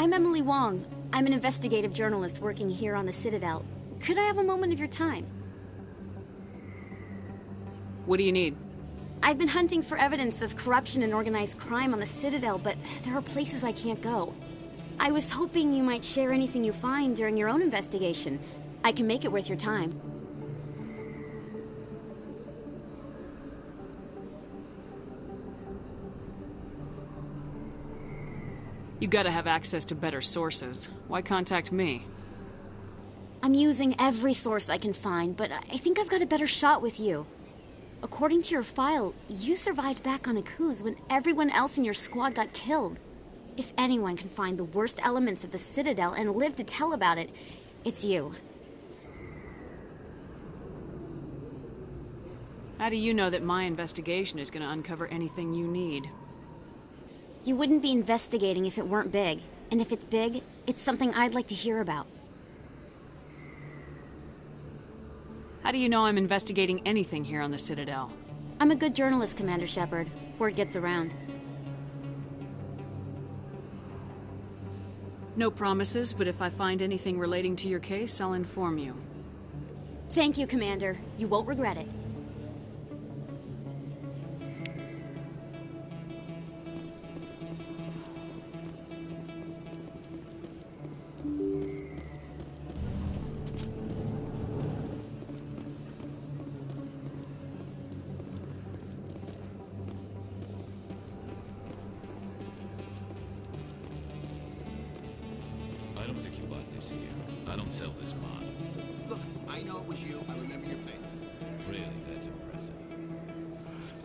I'm Emily Wong. I'm an investigative journalist working here on the Citadel. Could I have a moment of your time? What do you need? I've been hunting for evidence of corruption and organized crime on the Citadel, but there are places I can't go. I was hoping you might share anything you find during your own investigation. I can make it worth your time. You gotta have access to better sources. Why contact me? I'm using every source I can find, but I think I've got a better shot with you. According to your file, you survived back on Akuz when everyone else in your squad got killed. If anyone can find the worst elements of the Citadel and live to tell about it, It's you. How do you know that my investigation is going to uncover anything you need? You wouldn't be investigating if it weren't big. And if it's big, it's something I'd like to hear about. How do you know I'm investigating anything here on the Citadel? I'm a good journalist, Commander Shepard. Word gets around. No promises, but if I find anything relating to your case, I'll inform you. Thank you, Commander. You won't regret it. I don't think you bought this here. I don't sell this mod. Look, I know it was you. I remember your face. Really, that's impressive.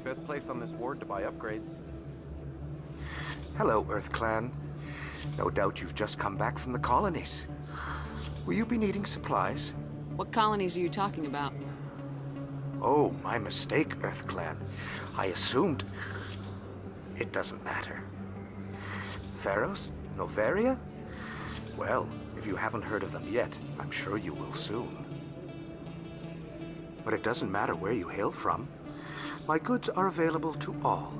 Best place on this ward to buy upgrades. Hello, Earth Clan. No doubt you've just come back from the colonies. Will you be needing supplies? What colonies are you talking about? Oh, my mistake, Earth Clan. I assumed... It doesn't matter. Pharos? Noveria? Well, if you haven't heard of them yet, I'm sure you will soon. But it doesn't matter where you hail from. My goods are available to all.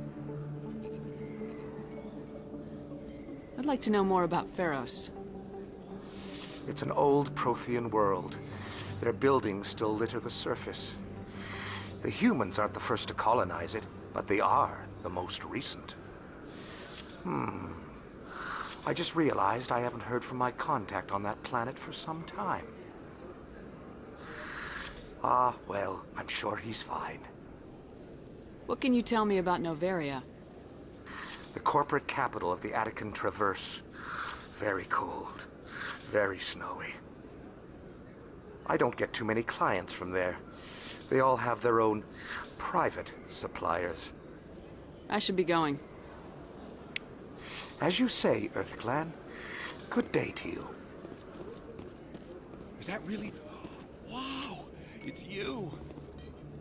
I'd like to know more about Pharos. It's an old Prothean world. Their buildings still litter the surface. The humans aren't the first to colonize it, but they are the most recent. I just realized I haven't heard from my contact on that planet for some time. Ah, well, I'm sure he's fine. What can you tell me about Noveria? The corporate capital of the Attican Traverse. Very cold. Very snowy. I don't get too many clients from there. They all have their own private suppliers. I should be going. As you say, Earth Clan. Good day to you. Is that really... Wow! It's you!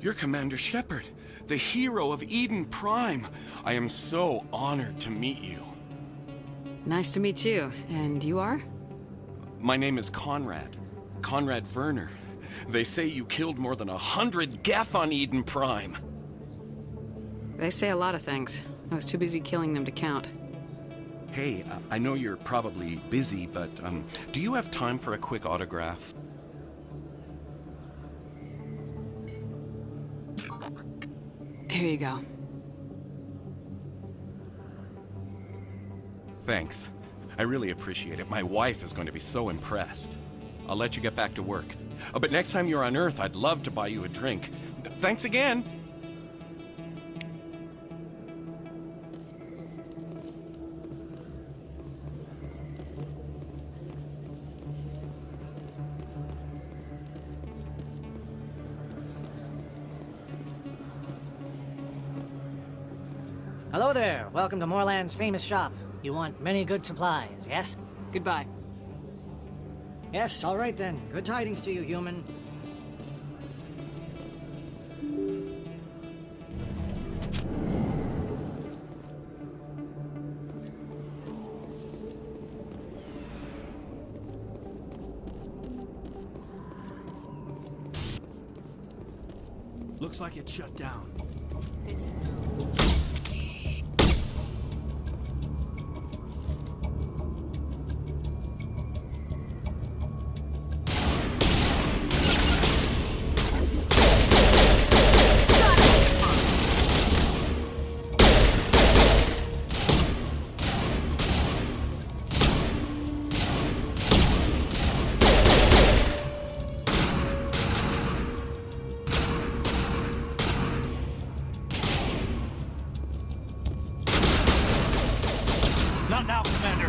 You're Commander Shepard, the hero of Eden Prime. I am so honored to meet you. Nice to meet you. And you are? My name is Conrad. Conrad Werner. They say you killed more than 100 Geth on Eden Prime. They say a lot of things. I was too busy killing them to count. Hey, I know you're probably busy, but do you have time for a quick autograph? Here you go. Thanks. I really appreciate it. My wife is going to be so impressed. I'll let you get back to work. But next time you're on Earth, I'd love to buy you a drink. Thanks again! Hello there. Welcome to Moorland's famous shop. You want many good supplies, yes? Goodbye. Yes, all right then. Good tidings to you, human. Looks like it's shut down. Not now, Commander!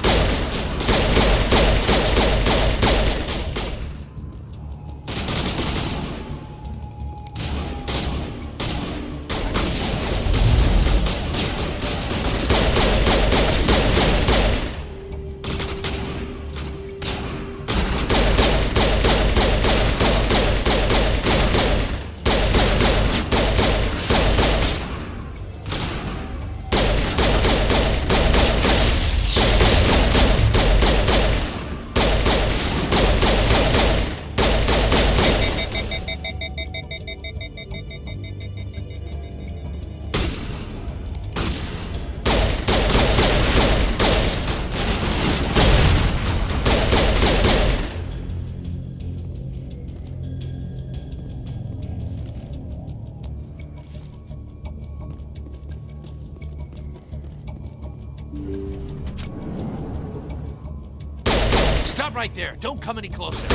Stop right there. Don't come any closer.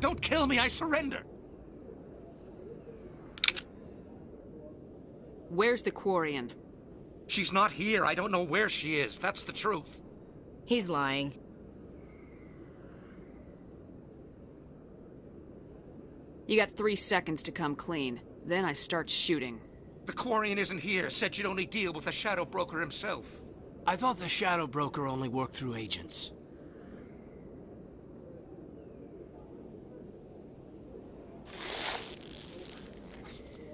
Don't kill me, I surrender! Where's the Quarian? She's not here. I don't know where she is. That's the truth. He's lying. You got 3 seconds to come clean. Then I start shooting. The Quarian isn't here. Said you'd only deal with the Shadow Broker himself. I thought the Shadow Broker only worked through agents.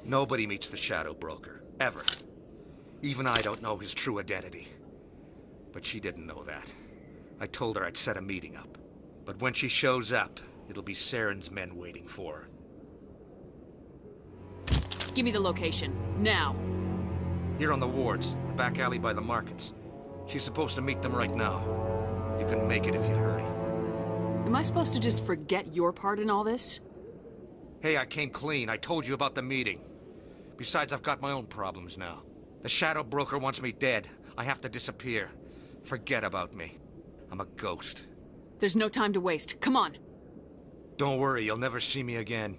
Nobody meets the Shadow Broker. Ever. Even I don't know his true identity. But she didn't know that. I told her I'd set a meeting up. But when she shows up, it'll be Saren's men waiting for her. Give me the location. Now. Here on the wards, the back alley by the markets. She's supposed to meet them right now. You can make it if you hurry. Am I supposed to just forget your part in all this? Hey, I came clean. I told you about the meeting. Besides, I've got my own problems now. The Shadow Broker wants me dead. I have to disappear. Forget about me. I'm a ghost. There's no time to waste. Come on. Don't worry, you'll never see me again.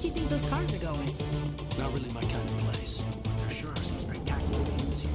Do you think those cars are going? Not really my kind of place, but there sure are some spectacular views here.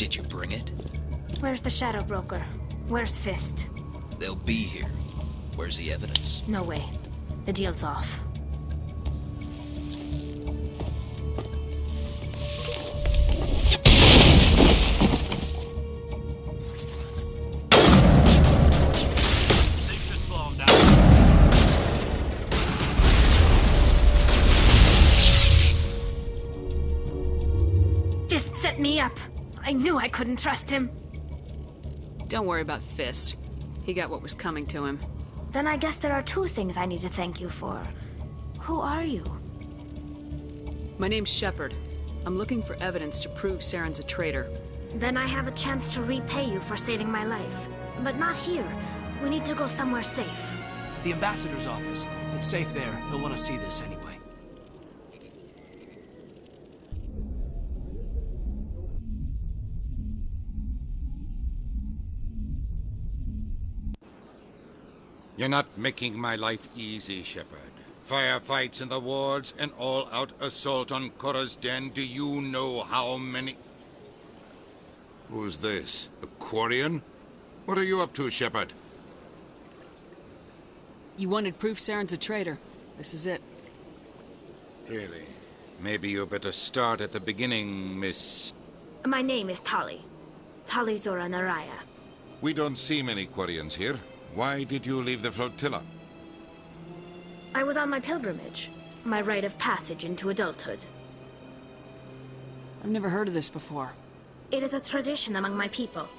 Did you bring it? Where's the Shadow Broker? Where's Fist? They'll be here. Where's the evidence? No way. The deal's off. They should slow him down. Fist set me up. I knew I couldn't trust him. Don't worry about Fist. He got what was coming to him. Then I guess there are two things I need to thank you for. Who are you? My name's Shepard. I'm looking for evidence to prove Saren's a traitor. Then I have a chance to repay you for saving my life. But not here. We need to go somewhere safe. The ambassador's office. It's safe there. He'll want to see this anyway. You're not making my life easy, Shepard. Firefights in the wards, an all-out assault on Korra's den. Do you know how many... Who's this? A Quarian? What are you up to, Shepard? You wanted proof Saren's a traitor. This is it. Really? Maybe you better start at the beginning, Miss... My name is Tali. Tali Zora Naraya. We don't see many Quarians here. Why did you leave the flotilla? I was on my pilgrimage. My rite of passage into adulthood. I've never heard of this before. It is a tradition among my people.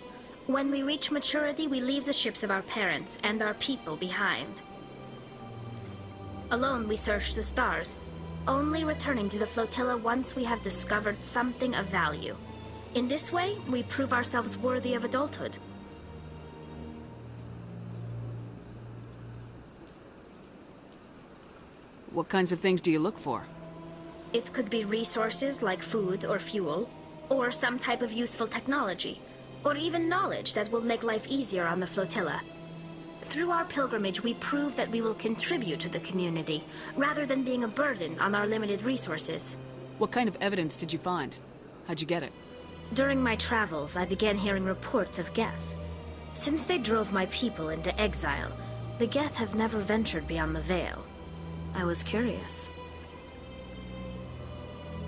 When we reach maturity, we leave the ships of our parents and our people behind. Alone, we search the stars, only returning to the flotilla once we have discovered something of value. In this way, we prove ourselves worthy of adulthood. What kinds of things do you look for? It could be resources like food or fuel, or some type of useful technology, or even knowledge that will make life easier on the flotilla. Through our pilgrimage, we prove that we will contribute to the community, rather than being a burden on our limited resources. What kind of evidence did you find? How'd you get it? During my travels, I began hearing reports of Geth. Since they drove my people into exile, the Geth have never ventured beyond the Veil. I was curious.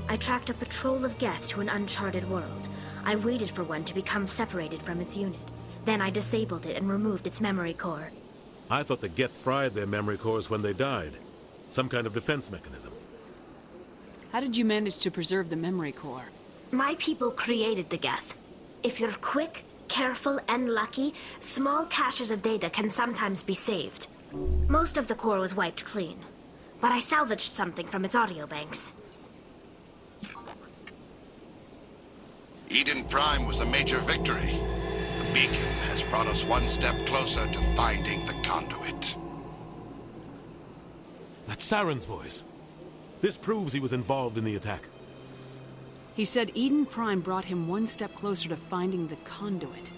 I tracked a patrol of Geth to an uncharted world. I waited for one to become separated from its unit. Then I disabled it and removed its memory core. I thought the Geth fried their memory cores when they died. Some kind of defense mechanism. How did you manage to preserve the memory core? My people created the Geth. If you're quick, careful, and lucky, small caches of data can sometimes be saved. Most of the core was wiped clean, but I salvaged something from its audio banks. Eden Prime was a major victory. The beacon has brought us one step closer to finding the conduit. That's Saren's voice. This proves he was involved in the attack. He said Eden Prime brought him one step closer to finding the conduit.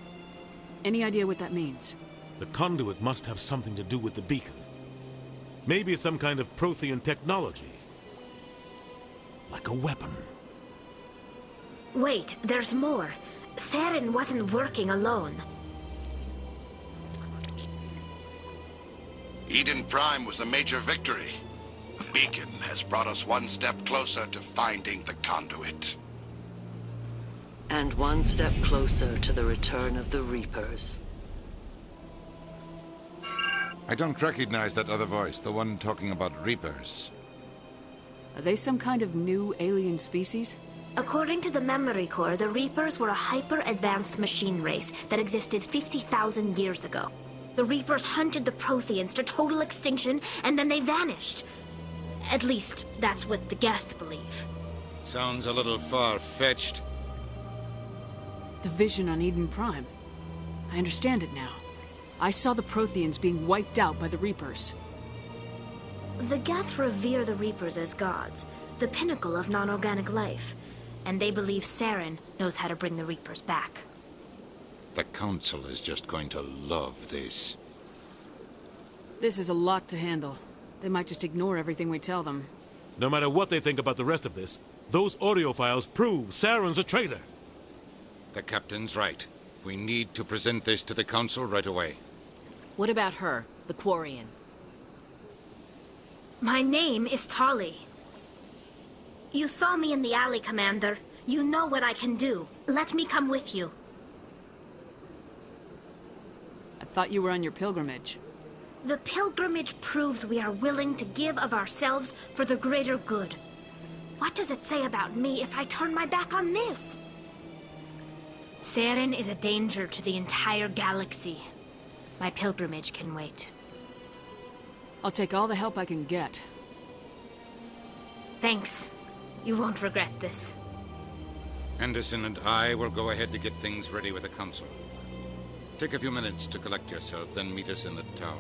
Any idea what that means? The conduit must have something to do with the beacon. Maybe it's some kind of Prothean technology. Like a weapon. Wait, there's more. Saren wasn't working alone. Eden Prime was a major victory. The beacon has brought us one step closer to finding the conduit. And one step closer to the return of the Reapers. I don't recognize that other voice, the one talking about Reapers. Are they some kind of new alien species? According to the memory core, the Reapers were a hyper-advanced machine race that existed 50,000 years ago. The Reapers hunted the Protheans to total extinction, and then they vanished. At least, that's what the Geth believe. Sounds a little far-fetched. The vision on Eden Prime. I understand it now. I saw the Protheans being wiped out by the Reapers. The Geth revere the Reapers as gods, the pinnacle of non-organic life. And they believe Saren knows how to bring the Reapers back. The Council is just going to love this. This is a lot to handle. They might just ignore everything we tell them. No matter what they think about the rest of this, those audio files prove Saren's a traitor. The captain's right. We need to present this to the Council right away. What about her, the Quarian? My name is Tolly. You saw me in the alley, Commander. You know what I can do. Let me come with you. I thought you were on your pilgrimage. The pilgrimage proves we are willing to give of ourselves for the greater good. What does it say about me if I turn my back on this? Saren is a danger to the entire galaxy. My pilgrimage can wait. I'll take all the help I can get. Thanks. You won't regret this. Anderson and I will go ahead to get things ready with the Council. Take a few minutes to collect yourself, then meet us in the tower.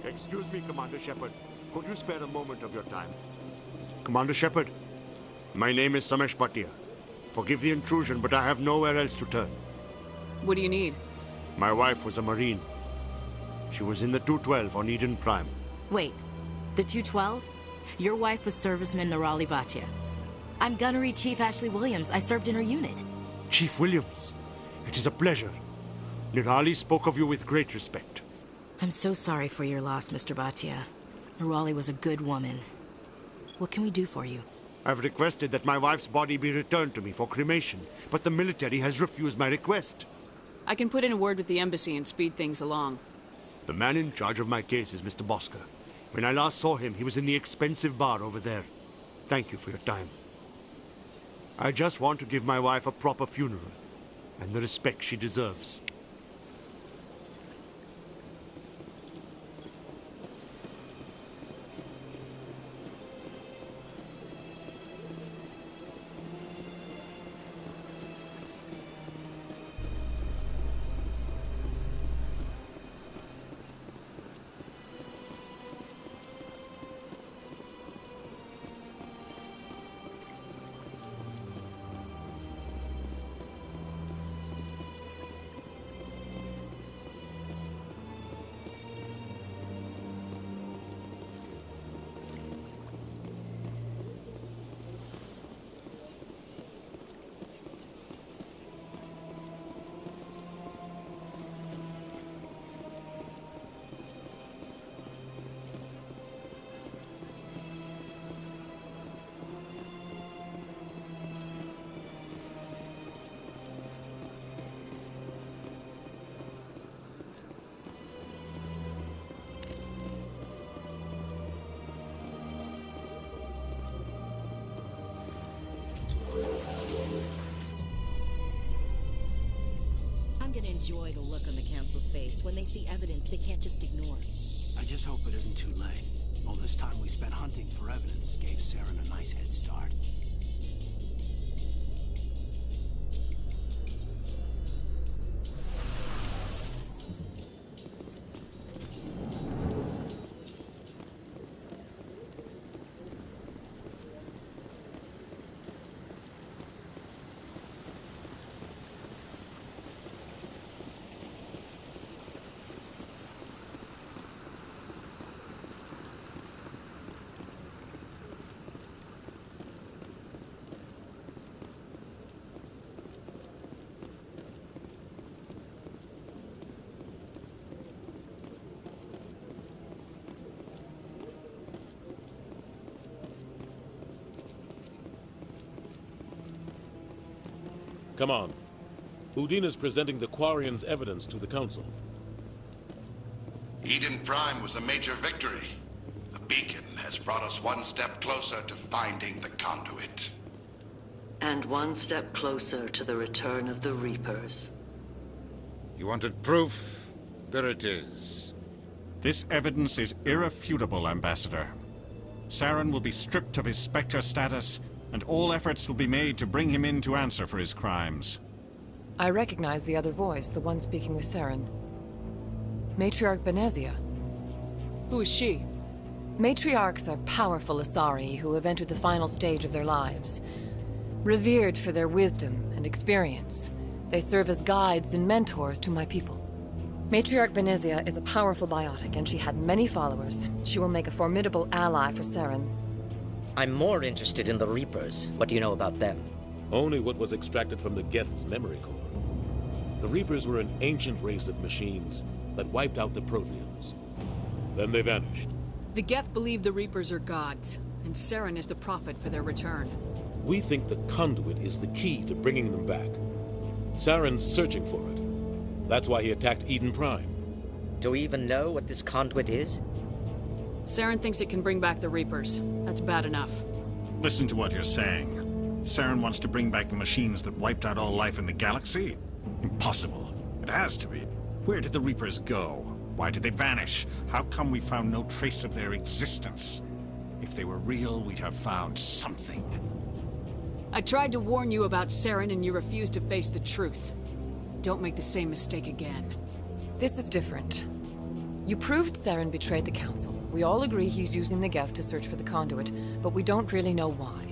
Excuse me, Commander Shepard. Could you spare a moment of your time? Commander Shepard, my name is Samesh Bhatia. Forgive the intrusion, but I have nowhere else to turn. What do you need? My wife was a Marine. She was in the 212 on Eden Prime. Wait, the 212? Your wife was serviceman Nirali Bhatia. I'm Gunnery Chief Ashley Williams. I served in her unit. Chief Williams, it is a pleasure. Nirali spoke of you with great respect. I'm so sorry for your loss, Mr. Bhatia. Nirali was a good woman. What can we do for you? I've requested that my wife's body be returned to me for cremation, but the military has refused my request. I can put in a word with the embassy and speed things along. The man in charge of my case is Mr. Bosker. When I last saw him, he was in the expensive bar over there. Thank you for your time. I just want to give my wife a proper funeral, and the respect she deserves. I'm gonna enjoy the look on the Council's face when they see evidence they can't just ignore. I just hope it isn't too late. All this time we spent hunting for evidence gave Saren a nice head start. Come on. Udine is presenting the Quarian's evidence to the Council. Eden Prime was a major victory. The beacon has brought us one step closer to finding the conduit. And one step closer to the return of the Reapers. You wanted proof? There it is. This evidence is irrefutable, Ambassador. Saren will be stripped of his Spectre status, and all efforts will be made to bring him in to answer for his crimes. I recognize the other voice, the one speaking with Saren. Matriarch Benezia. Who is she? Matriarchs are powerful Asari who have entered the final stage of their lives. Revered for their wisdom and experience, they serve as guides and mentors to my people. Matriarch Benezia is a powerful biotic, and she had many followers. She will make a formidable ally for Saren. I'm more interested in the Reapers. What do you know about them? Only what was extracted from the Geth's memory core. The Reapers were an ancient race of machines that wiped out the Protheans. Then they vanished. The Geth believe the Reapers are gods, and Saren is the prophet for their return. We think the conduit is the key to bringing them back. Saren's searching for it. That's why he attacked Eden Prime. Do we even know what this conduit is? Saren thinks it can bring back the Reapers. That's bad enough. Listen to what you're saying. Saren wants to bring back the machines that wiped out all life in the galaxy? Impossible. It has to be. Where did the Reapers go? Why did they vanish? How come we found no trace of their existence? If they were real, we'd have found something. I tried to warn you about Saren and you refused to face the truth. Don't make the same mistake again. This is different. You proved Saren betrayed the Council. We all agree he's using the Geth to search for the conduit, but we don't really know why.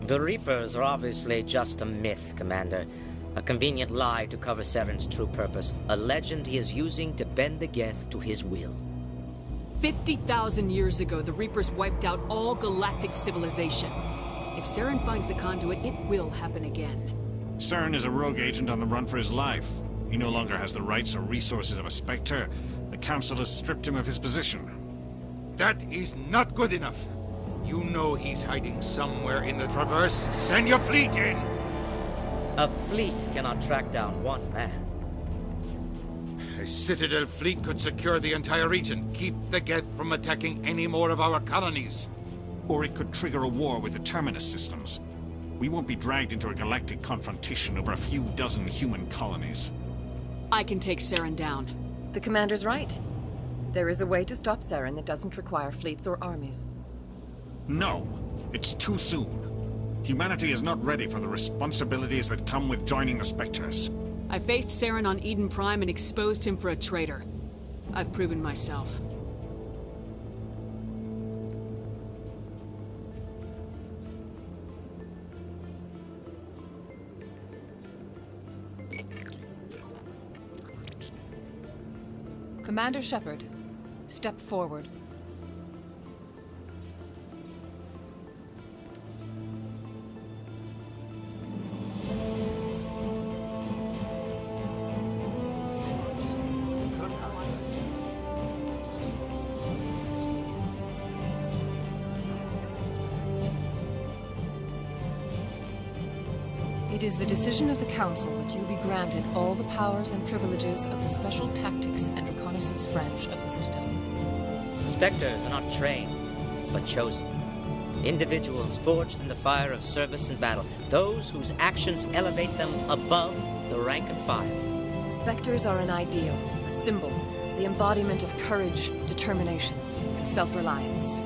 The Reapers are obviously just a myth, Commander. A convenient lie to cover Saren's true purpose. A legend he is using to bend the Geth to his will. 50,000 years ago, the Reapers wiped out all galactic civilization. If Saren finds the conduit, it will happen again. Saren is a rogue agent on the run for his life. He no longer has the rights or resources of a Spectre. The Council has stripped him of his position. That is not good enough. You know he's hiding somewhere in the Traverse. Send your fleet in! A fleet cannot track down one man. A Citadel fleet could secure the entire region, keep the Geth from attacking any more of our colonies. Or it could trigger a war with the Terminus systems. We won't be dragged into a galactic confrontation over a few dozen human colonies. I can take Saren down. The Commander's right. There is a way to stop Saren that doesn't require fleets or armies. No, it's too soon. Humanity is not ready for the responsibilities that come with joining the Spectres. I faced Saren on Eden Prime and exposed him for a traitor. I've proven myself. Commander Shepard, step forward. It is the decision of the Council that you be granted all the powers and privileges of the Special Tactics and Reconnaissance branch of the Citadel. Spectres are not trained, but chosen. Individuals forged in the fire of service and battle. Those whose actions elevate them above the rank and file. Spectres are an ideal, a symbol, the embodiment of courage, determination, and self-reliance.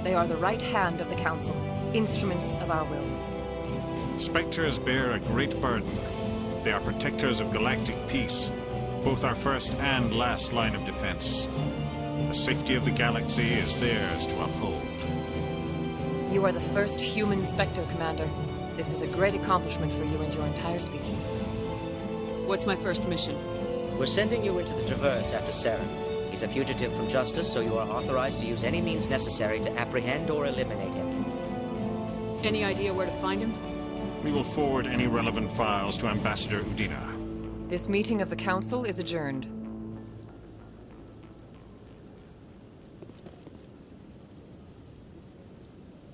They are the right hand of the Council, instruments of our will. Spectres bear a great burden. They are protectors of galactic peace, both our first and last line of defense. The safety of the galaxy is theirs to uphold. You are the first human Spectre, Commander. This is a great accomplishment for you and your entire species. What's my first mission? We're sending you into the Traverse after Saren. He's a fugitive from justice, so you are authorized to use any means necessary to apprehend or eliminate him. Any idea where to find him? We will forward any relevant files to Ambassador Udina. This meeting of the Council is adjourned.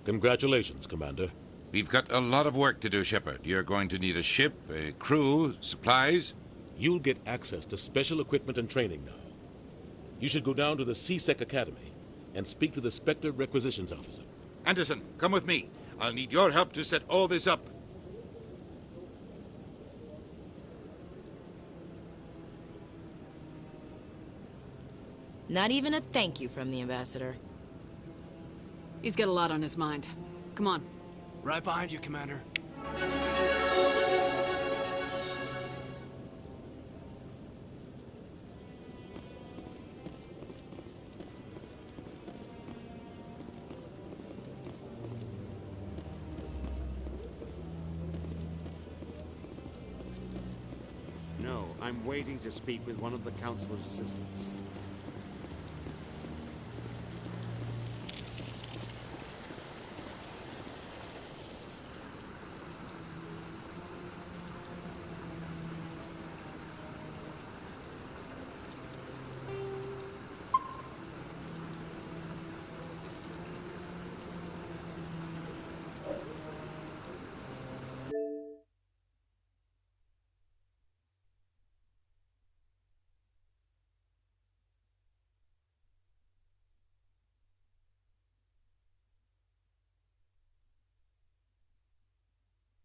Congratulations, Commander. We've got a lot of work to do, Shepard. You're going to need a ship, a crew, supplies. You'll get access to special equipment and training now. You should go down to the C-Sec Academy and speak to the Spectre Requisitions Officer. Anderson, come with me. I'll need your help to set all this up. Not even a thank you from the Ambassador. He's got a lot on his mind. Come on. Right behind you, Commander. I'm waiting to speak with one of the Councilor's assistants.